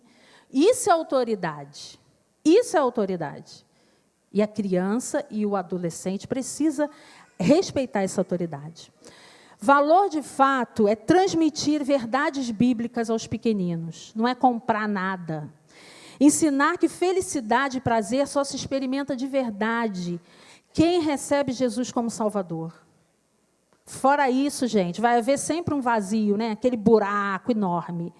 Isso é autoridade. Isso é autoridade. E a criança e o adolescente precisa respeitar essa autoridade. Valor, de fato, é transmitir verdades bíblicas aos pequeninos. Não é comprar nada. Ensinar que felicidade e prazer só se experimenta de verdade quem recebe Jesus como Salvador. Fora isso, gente, vai haver sempre um vazio, né? Aquele buraco enorme.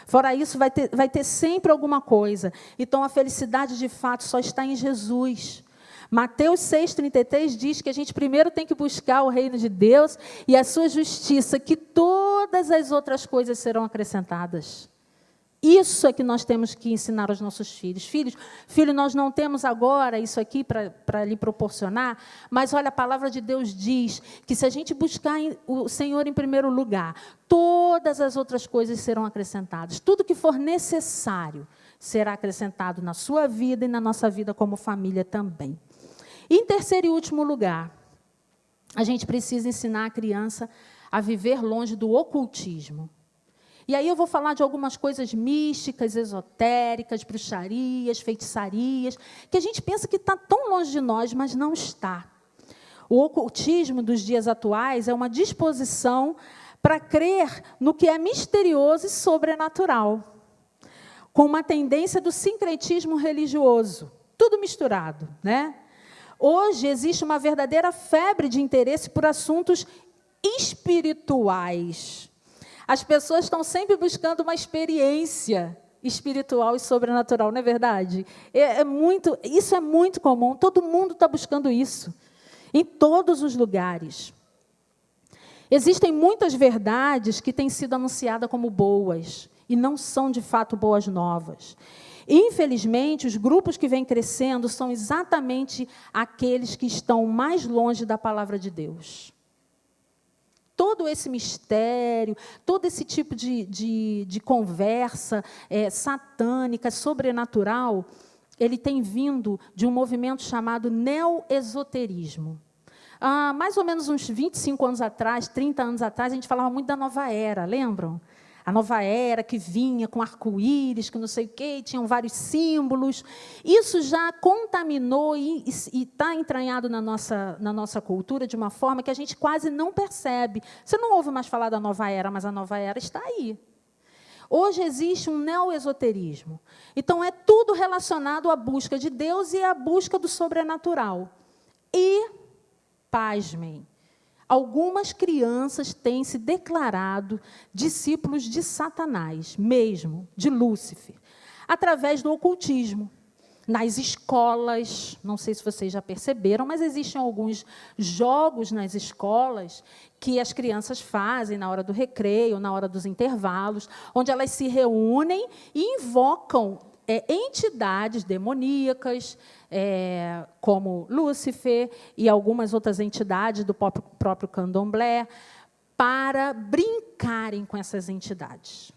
Fora isso, vai ter sempre alguma coisa. Então, a felicidade, de fato, só está em Jesus. Mateus 6,33 diz que a gente primeiro tem que buscar o reino de Deus e a sua justiça, que todas as outras coisas serão acrescentadas. Isso é que nós temos que ensinar aos nossos filhos. Filho, nós não temos agora isso aqui para lhe proporcionar, mas, olha, a palavra de Deus diz que se a gente buscar o Senhor em primeiro lugar, todas as outras coisas serão acrescentadas. Tudo que for necessário será acrescentado na sua vida e na nossa vida como família também. E, em terceiro e último lugar, a gente precisa ensinar a criança a viver longe do ocultismo. E aí eu vou falar de algumas coisas místicas, esotéricas, bruxarias, feitiçarias, que a gente pensa que está tão longe de nós, mas não está. O ocultismo dos dias atuais é uma disposição para crer no que é misterioso e sobrenatural, com uma tendência do sincretismo religioso, tudo misturado, né? Hoje existe uma verdadeira febre de interesse por assuntos espirituais. As pessoas estão sempre buscando uma experiência espiritual e sobrenatural, não é verdade? Isso é muito comum, todo mundo está buscando isso, em todos os lugares. Existem muitas verdades que têm sido anunciadas como boas, e não são, de fato, boas novas. Infelizmente, os grupos que vêm crescendo são exatamente aqueles que estão mais longe da palavra de Deus. Todo esse mistério, todo esse tipo de conversa satânica, sobrenatural, ele tem vindo de um movimento chamado neoesoterismo. Mais ou menos uns 25 anos atrás, 30 anos atrás, a gente falava muito da nova era, lembram? A nova era que vinha com arco-íris, que não sei o quê, tinham vários símbolos. Isso já contaminou e está entranhado na nossa cultura de uma forma que a gente quase não percebe. Você não ouve mais falar da nova era, mas a nova era está aí. Hoje existe um neoesoterismo. Então, é tudo relacionado à busca de Deus e à busca do sobrenatural. E, pasmem, algumas crianças têm se declarado discípulos de Satanás, mesmo, de Lúcifer, através do ocultismo. Nas escolas, não sei se vocês já perceberam, mas existem alguns jogos nas escolas que as crianças fazem na hora do recreio, na hora dos intervalos, onde elas se reúnem e invocam entidades demoníacas, como Lúcifer e algumas outras entidades do próprio candomblé, para brincarem com essas entidades.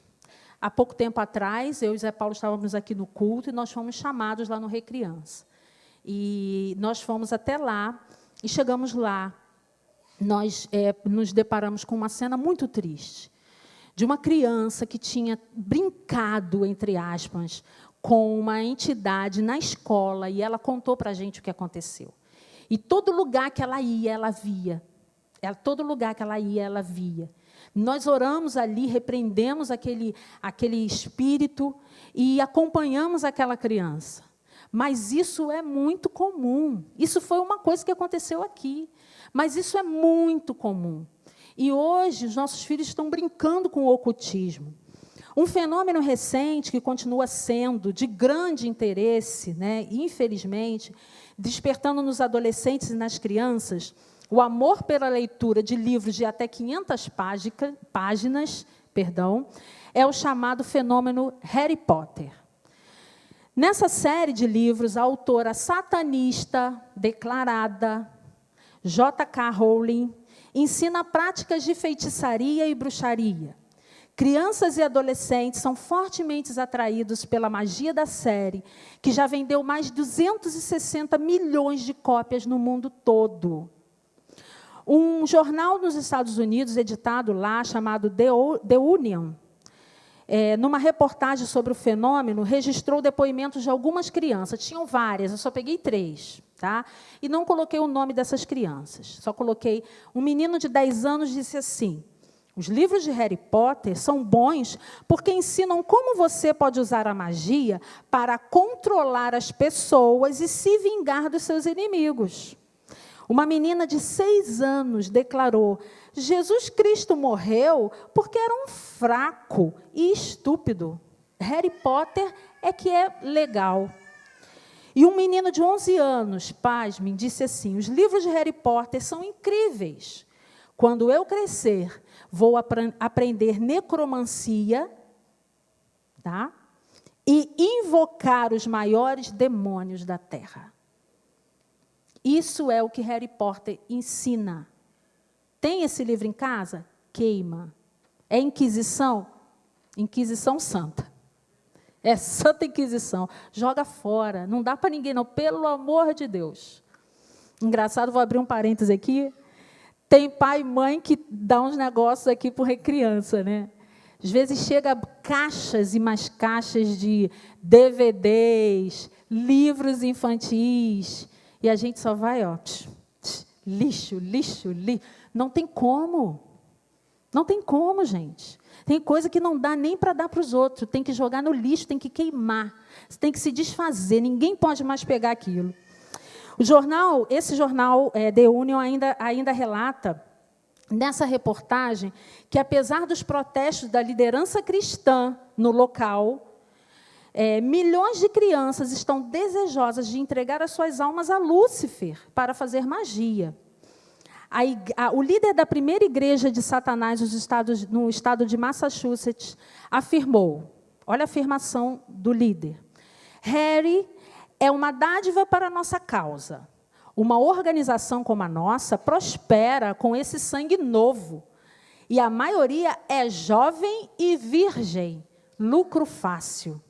Há pouco tempo atrás, eu e Zé Paulo estávamos aqui no culto e nós fomos chamados lá no Recriança. E nós fomos até lá e chegamos lá. Nós nos deparamos com uma cena muito triste, de uma criança que tinha brincado, entre aspas, com uma entidade na escola, e ela contou para a gente o que aconteceu. E todo lugar que ela ia, ela via. Todo lugar que ela ia, ela via. Nós oramos ali, repreendemos aquele espírito e acompanhamos aquela criança. Mas isso é muito comum. Isso foi uma coisa que aconteceu aqui. Mas isso é muito comum. E hoje os nossos filhos estão brincando com o ocultismo. Um fenômeno recente que continua sendo de grande interesse, infelizmente, despertando nos adolescentes e nas crianças o amor pela leitura de livros de até 500 páginas, é o chamado fenômeno Harry Potter. Nessa série de livros, a autora satanista declarada, J.K. Rowling, ensina práticas de feitiçaria e bruxaria. Crianças e adolescentes são fortemente atraídos pela magia da série, que já vendeu mais de 260 milhões de cópias no mundo todo. Um jornal nos Estados Unidos, editado lá, chamado The Union, numa reportagem sobre o fenômeno, registrou depoimentos de algumas crianças. Tinham várias, eu só peguei 3. Tá? E não coloquei o nome dessas crianças. Só coloquei, um menino de 10 anos disse assim: os livros de Harry Potter são bons porque ensinam como você pode usar a magia para controlar as pessoas e se vingar dos seus inimigos. Uma menina de 6 anos declarou: Jesus Cristo morreu porque era um fraco e estúpido. Harry Potter é que é legal. E um menino de 11 anos, pasmem, disse assim: os livros de Harry Potter são incríveis. Quando eu crescer, vou aprender necromancia, tá? E invocar os maiores demônios da Terra. Isso é o que Harry Potter ensina. Tem esse livro em casa? Queima. É Inquisição? Inquisição Santa. É Santa Inquisição. Joga fora. Não dá para ninguém, não. Pelo amor de Deus. Engraçado, vou abrir um parêntese aqui. Tem pai e mãe que dá uns negócios aqui para criança, né? Às vezes chega caixas e mais caixas de DVDs, livros infantis, e a gente só vai, lixo. Não tem como. Não tem como, gente. Tem coisa que não dá nem para dar para os outros. Tem que jogar no lixo, tem que queimar. Você tem que se desfazer. Ninguém pode mais pegar aquilo. Esse jornal, The Union, ainda relata nessa reportagem que, apesar dos protestos da liderança cristã no local, milhões de crianças estão desejosas de entregar as suas almas a Lúcifer para fazer magia. O líder da primeira igreja de Satanás no estado de Massachusetts afirmou, olha a afirmação do líder: Harry é uma dádiva para a nossa causa. Uma organização como a nossa prospera com esse sangue novo. E a maioria é jovem e virgem. Lucro fácil.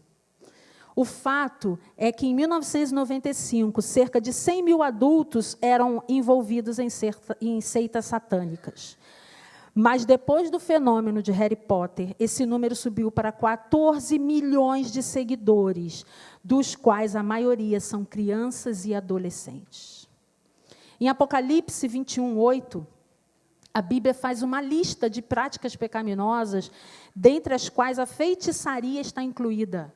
O fato é que, em 1995, cerca de 100 mil adultos eram envolvidos em seitas satânicas. Mas, depois do fenômeno de Harry Potter, esse número subiu para 14 milhões de seguidores, dos quais a maioria são crianças e adolescentes. Em Apocalipse 21:8, a Bíblia faz uma lista de práticas pecaminosas, dentre as quais a feitiçaria está incluída.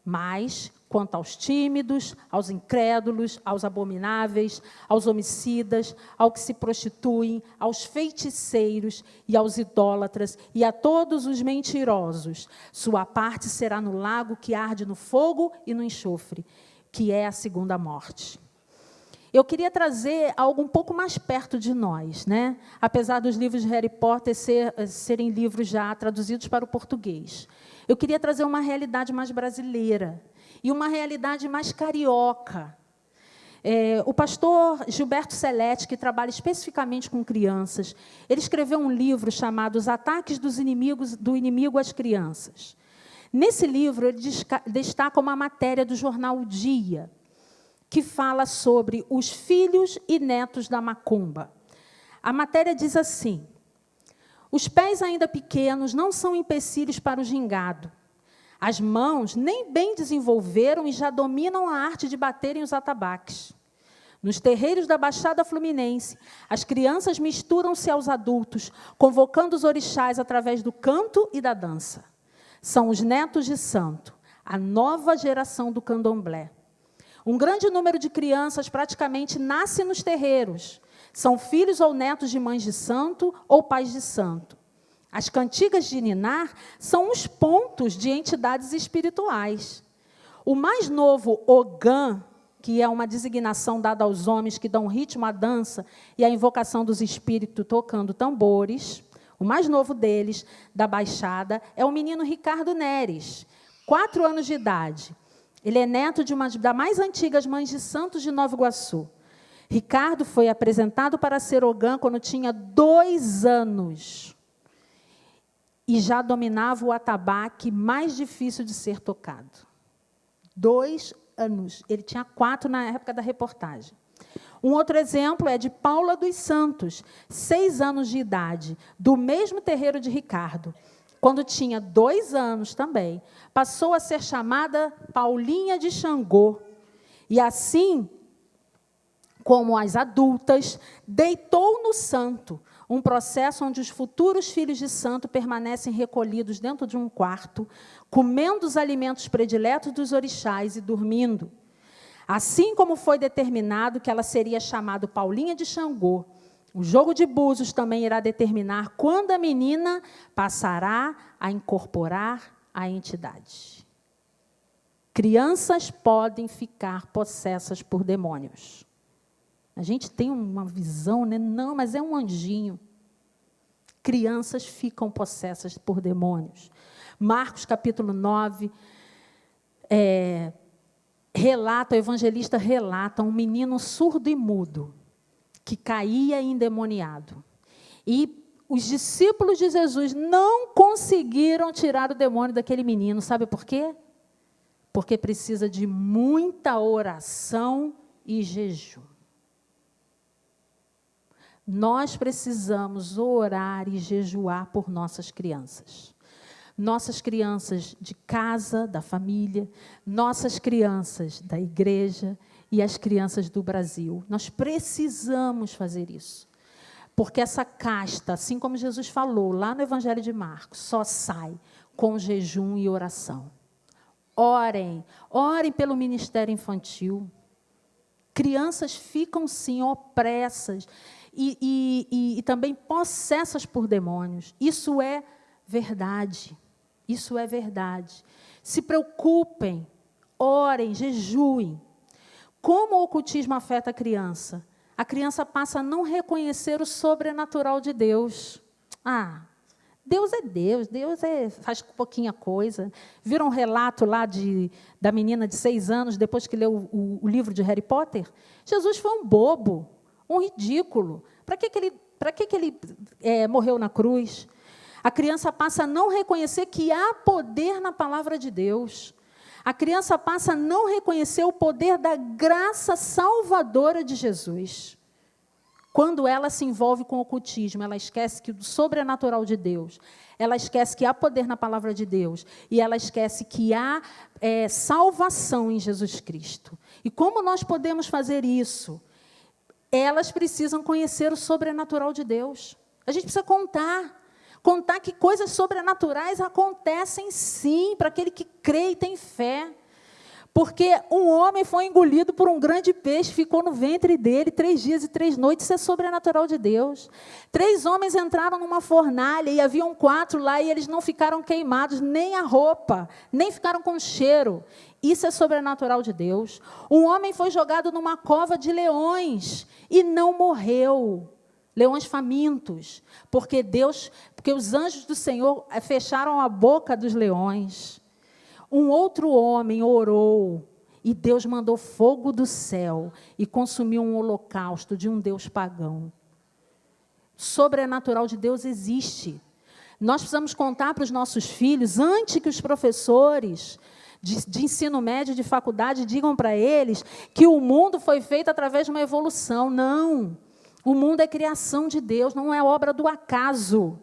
Mas, quanto aos tímidos, aos incrédulos, aos abomináveis, aos homicidas, aos que se prostituem, aos feiticeiros e aos idólatras e a todos os mentirosos, sua parte será no lago que arde no fogo e no enxofre, que é a segunda morte. Eu queria trazer algo um pouco mais perto de nós, né? Apesar dos livros de Harry Potter serem livros já traduzidos para o português. Eu queria trazer uma realidade mais brasileira e uma realidade mais carioca. O pastor Gilberto Celeste, que trabalha especificamente com crianças, ele escreveu um livro chamado Os Ataques do Inimigo às Crianças. Nesse livro, ele destaca uma matéria do jornal O Dia, que fala sobre os filhos e netos da macumba. A matéria diz assim: os pés ainda pequenos não são empecilhos para o gingado. As mãos nem bem desenvolveram e já dominam a arte de baterem os atabaques. Nos terreiros da Baixada Fluminense, as crianças misturam-se aos adultos, convocando os orixás através do canto e da dança. São os netos de santo, a nova geração do candomblé. Um grande número de crianças praticamente nasce nos terreiros. São filhos ou netos de mães de santo ou pais de santo. As cantigas de ninar são os pontos de entidades espirituais. O mais novo, Ogã, que é uma designação dada aos homens que dão ritmo à dança e à invocação dos espíritos tocando tambores, o mais novo deles, da Baixada, é o menino Ricardo Neres, 4 anos de idade. Ele é neto de uma das mais antigas mães de santos de Nova Iguaçu. Ricardo foi apresentado para ser Ogã quando tinha 2 anos. E já dominava o atabaque mais difícil de ser tocado. 2 anos. Ele tinha 4 na época da reportagem. Um outro exemplo é de Paula dos Santos, 6 anos de idade, do mesmo terreiro de Ricardo. Quando tinha 2 anos também, passou a ser chamada Paulinha de Xangô. E assim, como as adultas, deitou no santo, um processo onde os futuros filhos de santo permanecem recolhidos dentro de um quarto, comendo os alimentos prediletos dos orixás e dormindo. Assim como foi determinado que ela seria chamada Paulinha de Xangô, o jogo de búzios também irá determinar quando a menina passará a incorporar a entidade. Crianças podem ficar possessas por demônios. A gente tem uma visão, né? Não, mas é um anjinho. Crianças ficam possessas por demônios. Marcos, capítulo 9, o evangelista relata um menino surdo e mudo, que caía endemoniado. E os discípulos de Jesus não conseguiram tirar o demônio daquele menino. Sabe por quê? Porque precisa de muita oração e jejum. Nós precisamos orar e jejuar por nossas crianças. Nossas crianças de casa, da família, nossas crianças da igreja e as crianças do Brasil. Nós precisamos fazer isso. Porque essa casta, assim como Jesus falou lá no Evangelho de Marcos, só sai com jejum e oração. Orem pelo ministério infantil. Crianças ficam, sim, opressas. E e também possessas por demônios. Isso é verdade. Isso é verdade. Se preocupem, orem, jejuem. Como o ocultismo afeta a criança? A criança passa a não reconhecer o sobrenatural de Deus. Deus é Deus, faz pouquinha coisa. Viram um relato lá da menina de 6 anos, depois que leu o livro de Harry Potter? Jesus foi um bobo, um ridículo. Para que ele morreu na cruz? A criança passa a não reconhecer que há poder na palavra de Deus. A criança passa a não reconhecer o poder da graça salvadora de Jesus. Quando ela se envolve com o ocultismo, ela esquece que do sobrenatural de Deus, ela esquece que há poder na palavra de Deus, e ela esquece que há salvação em Jesus Cristo. E como nós podemos fazer isso? Elas precisam conhecer o sobrenatural de Deus. A gente precisa contar que coisas sobrenaturais acontecem sim, para aquele que crê e tem fé. Porque um homem foi engolido por um grande peixe, ficou no ventre dele 3 dias e 3 noites, isso é sobrenatural de Deus. 3 homens entraram numa fornalha e haviam 4 lá e eles não ficaram queimados, nem a roupa, nem ficaram com cheiro. Isso é sobrenatural de Deus. Um homem foi jogado numa cova de leões e não morreu. Leões famintos, porque os anjos do Senhor fecharam a boca dos leões. Um outro homem orou e Deus mandou fogo do céu e consumiu um holocausto de um Deus pagão. Sobrenatural de Deus existe. Nós precisamos contar para os nossos filhos, antes que os professores de ensino médio, de faculdade, digam para eles que o mundo foi feito através de uma evolução. Não. O mundo é criação de Deus, não é obra do acaso.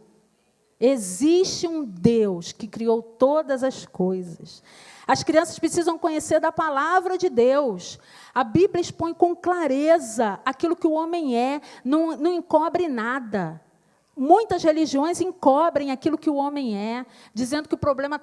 Existe um Deus que criou todas as coisas. As crianças precisam conhecer da palavra de Deus. A Bíblia expõe com clareza aquilo que o homem é, não encobre nada. Muitas religiões encobrem aquilo que o homem é, dizendo que o problema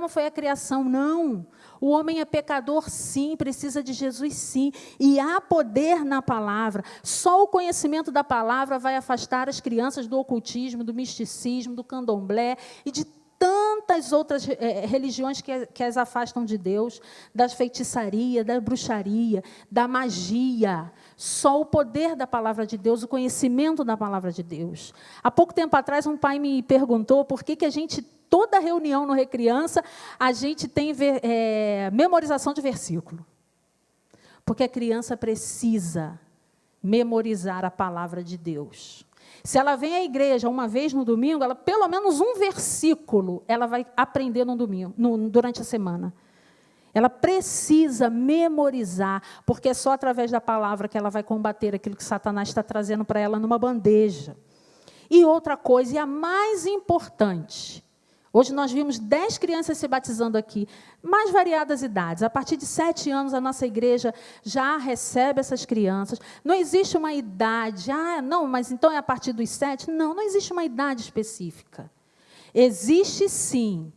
foi a criação. Não. O homem é pecador, sim, precisa de Jesus, sim. E há poder na palavra. Só o conhecimento da palavra vai afastar as crianças do ocultismo, do misticismo, do candomblé e de tantas outras religiões que as afastam de Deus, da feitiçaria, da bruxaria, da magia. Só o poder da palavra de Deus, o conhecimento da palavra de Deus. Há pouco tempo atrás, um pai me perguntou por que a gente, toda reunião no Recriança, a gente tem memorização de versículo. Porque a criança precisa memorizar a palavra de Deus. Se ela vem à igreja uma vez no domingo, ela, pelo menos um versículo ela vai aprender no domingo, durante a semana. Ela precisa memorizar, porque é só através da palavra que ela vai combater aquilo que Satanás está trazendo para ela numa bandeja. E outra coisa, e a mais importante, hoje nós vimos 10 crianças se batizando aqui, mais variadas idades. A partir de 7 anos, a nossa igreja já recebe essas crianças. Não existe uma idade, não, mas então é a partir dos 7? Não existe uma idade específica. Existe, sim,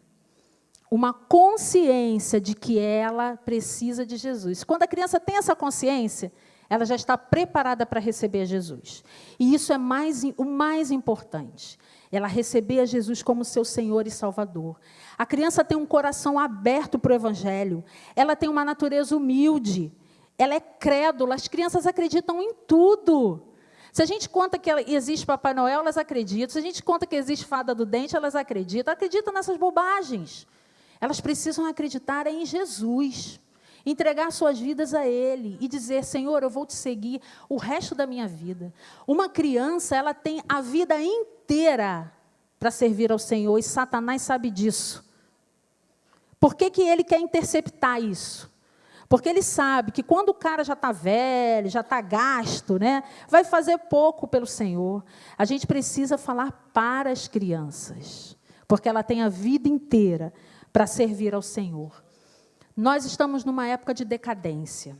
uma consciência de que ela precisa de Jesus. Quando a criança tem essa consciência, ela já está preparada para receber Jesus. E isso é o mais importante. Ela receber a Jesus como seu Senhor e Salvador. A criança tem um coração aberto para o Evangelho. Ela tem uma natureza humilde. Ela é crédula. As crianças acreditam em tudo. Se a gente conta que existe Papai Noel, elas acreditam. Se a gente conta que existe Fada do Dente, elas acreditam. Acreditam nessas bobagens. Elas precisam acreditar em Jesus. Entregar suas vidas a Ele e dizer, Senhor, eu vou te seguir o resto da minha vida. Uma criança, ela tem a vida inteira para servir ao Senhor, e Satanás sabe disso. Por que ele quer interceptar isso? Porque ele sabe que quando o cara já está velho, já está gasto, vai fazer pouco pelo Senhor. A gente precisa falar para as crianças, porque ela tem a vida inteira para servir ao Senhor. Nós estamos numa época de decadência.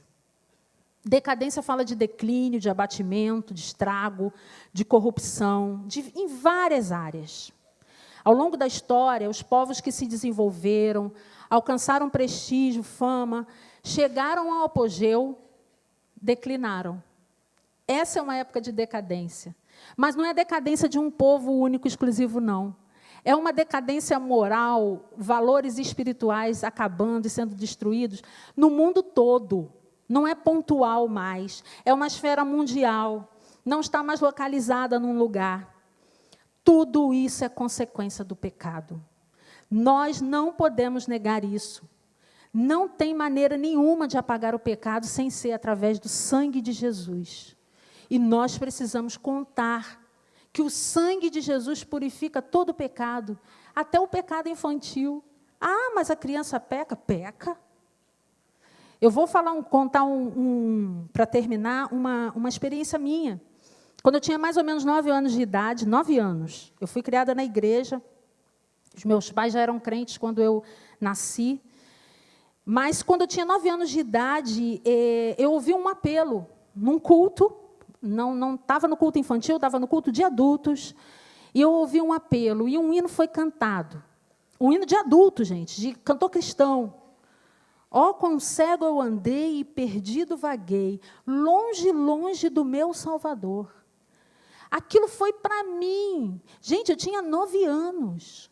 Decadência fala de declínio, de abatimento, de estrago, de corrupção, em várias áreas. Ao longo da história, os povos que se desenvolveram, alcançaram prestígio, fama, chegaram ao apogeu, declinaram. Essa é uma época de decadência. Mas não é decadência de um povo único, exclusivo, não. É uma decadência moral, valores espirituais acabando e sendo destruídos no mundo todo. Não é pontual mais. É uma esfera mundial. Não está mais localizada num lugar. Tudo isso é consequência do pecado. Nós não podemos negar isso. Não tem maneira nenhuma de apagar o pecado sem ser através do sangue de Jesus. E nós precisamos contar que o sangue de Jesus purifica todo o pecado, até o pecado infantil. Ah, mas a criança peca? Peca. Eu vou contar para terminar, uma experiência minha. Quando eu tinha mais ou menos 9 anos de idade, 9 anos, eu fui criada na igreja. Os meus pais já eram crentes quando eu nasci. Mas, quando eu tinha 9 anos de idade, eu ouvi um apelo num culto. Não estava no culto infantil, estava no culto de adultos. E eu ouvi um apelo, e um hino foi cantado. Um hino de adulto, gente, de cantor cristão. Ó, quão cego eu andei e perdido vaguei, longe, longe do meu Salvador. Aquilo foi para mim. Gente, eu tinha 9 anos.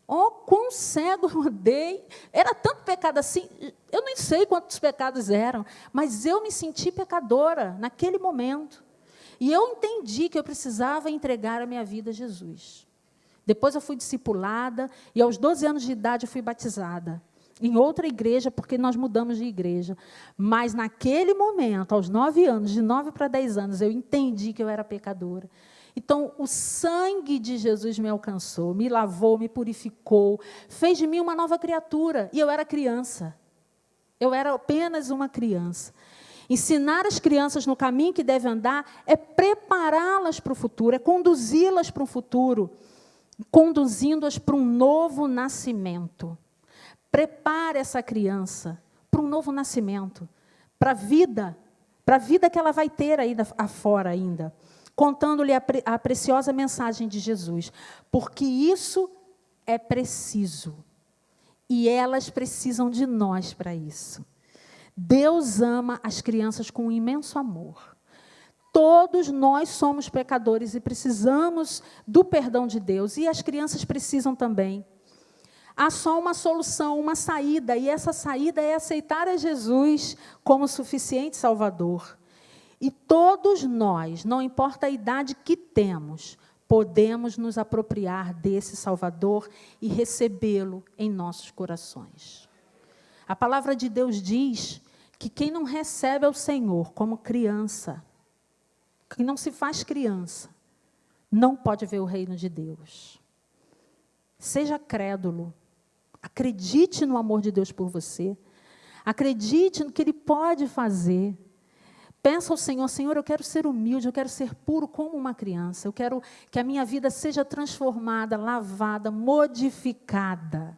Ó, quão cego eu andei. Era tanto pecado assim. Eu nem sei quantos pecados eram, mas eu me senti pecadora naquele momento. E eu entendi que eu precisava entregar a minha vida a Jesus. Depois eu fui discipulada, e aos 12 anos de idade eu fui batizada. Em outra igreja, porque nós mudamos de igreja. Mas, naquele momento, aos 9 anos, de 9 para 10 anos, eu entendi que eu era pecadora. Então, o sangue de Jesus me alcançou, me lavou, me purificou, fez de mim uma nova criatura. E eu era criança. Eu era apenas uma criança. Ensinar as crianças no caminho que devem andar é prepará-las para o futuro, é conduzi-las para um futuro, conduzindo-as para um novo nascimento. Prepare essa criança para um novo nascimento, para a vida que ela vai ter aí afora ainda, contando-lhe a preciosa mensagem de Jesus, porque isso é preciso, e elas precisam de nós para isso. Deus ama as crianças com um imenso amor. Todos nós somos pecadores e precisamos do perdão de Deus, e as crianças precisam também. Há só uma solução, uma saída, e essa saída é aceitar a Jesus como suficiente Salvador. E todos nós, não importa a idade que temos, podemos nos apropriar desse Salvador e recebê-lo em nossos corações. A palavra de Deus diz que quem não recebe ao Senhor como criança, quem não se faz criança, não pode ver o reino de Deus. Seja crédulo. Acredite no amor de Deus por você. Acredite no que Ele pode fazer. Peça ao Senhor, Senhor, eu quero ser humilde, eu quero ser puro como uma criança. Eu quero que a minha vida seja transformada, lavada, modificada.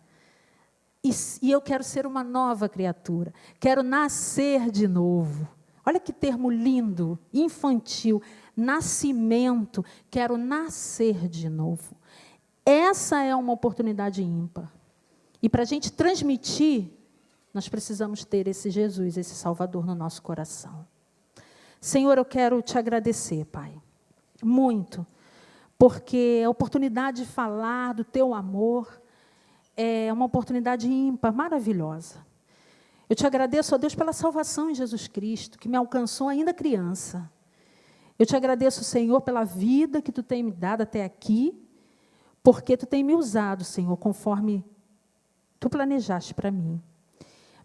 E eu quero ser uma nova criatura. Quero nascer de novo. Olha que termo lindo, infantil. Nascimento. Quero nascer de novo. Essa é uma oportunidade ímpar. E para a gente transmitir, nós precisamos ter esse Jesus, esse Salvador no nosso coração. Senhor, eu quero te agradecer, Pai, muito, porque a oportunidade de falar do teu amor é uma oportunidade ímpar, maravilhosa. Eu te agradeço, ó Deus, pela salvação em Jesus Cristo, que me alcançou ainda criança. Eu te agradeço, Senhor, pela vida que tu tem me dado até aqui, porque tu tem me usado, Senhor, conforme tu planejaste para mim.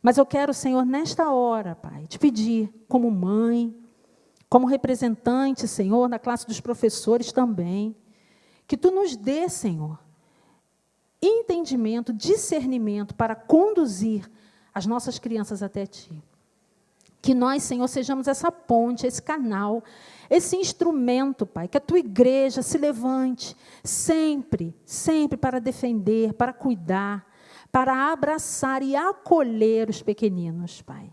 Mas eu quero, Senhor, nesta hora, Pai, te pedir, como mãe, como representante, Senhor, na classe dos professores também, que tu nos dê, Senhor, entendimento, discernimento para conduzir as nossas crianças até ti. Que nós, Senhor, sejamos essa ponte, esse canal, esse instrumento, Pai, que a tua igreja se levante sempre, sempre para defender, para cuidar, para abraçar e acolher os pequeninos, Pai.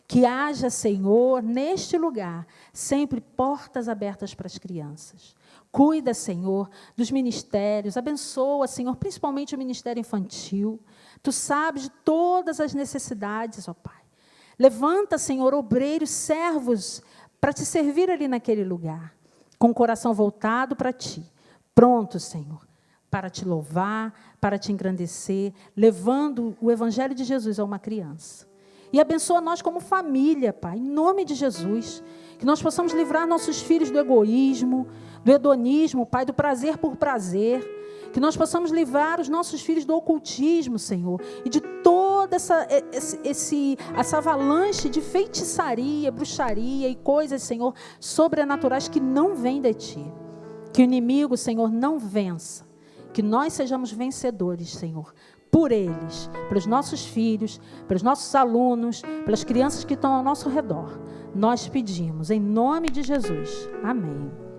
Que haja, Senhor, neste lugar, sempre portas abertas para as crianças. Cuida, Senhor, dos ministérios, abençoa, Senhor, principalmente o ministério infantil. Tu sabes de todas as necessidades, ó Pai. Levanta, Senhor, obreiros, servos, para te servir ali naquele lugar. com o coração voltado para Ti, pronto, Senhor, para Te louvar, para Te engrandecer, levando o Evangelho de Jesus a uma criança. E abençoa nós como família, Pai, em nome de Jesus, que nós possamos livrar nossos filhos do egoísmo, do hedonismo, Pai, do prazer por prazer, que nós possamos livrar os nossos filhos do ocultismo, Senhor, e de toda essa avalanche de feitiçaria, bruxaria e coisas, Senhor, sobrenaturais que não vêm de Ti. Que o inimigo, Senhor, não vença. Que nós sejamos vencedores, Senhor, por eles, pelos nossos filhos, pelos nossos alunos, pelas crianças que estão ao nosso redor. Nós pedimos, em nome de Jesus. Amém.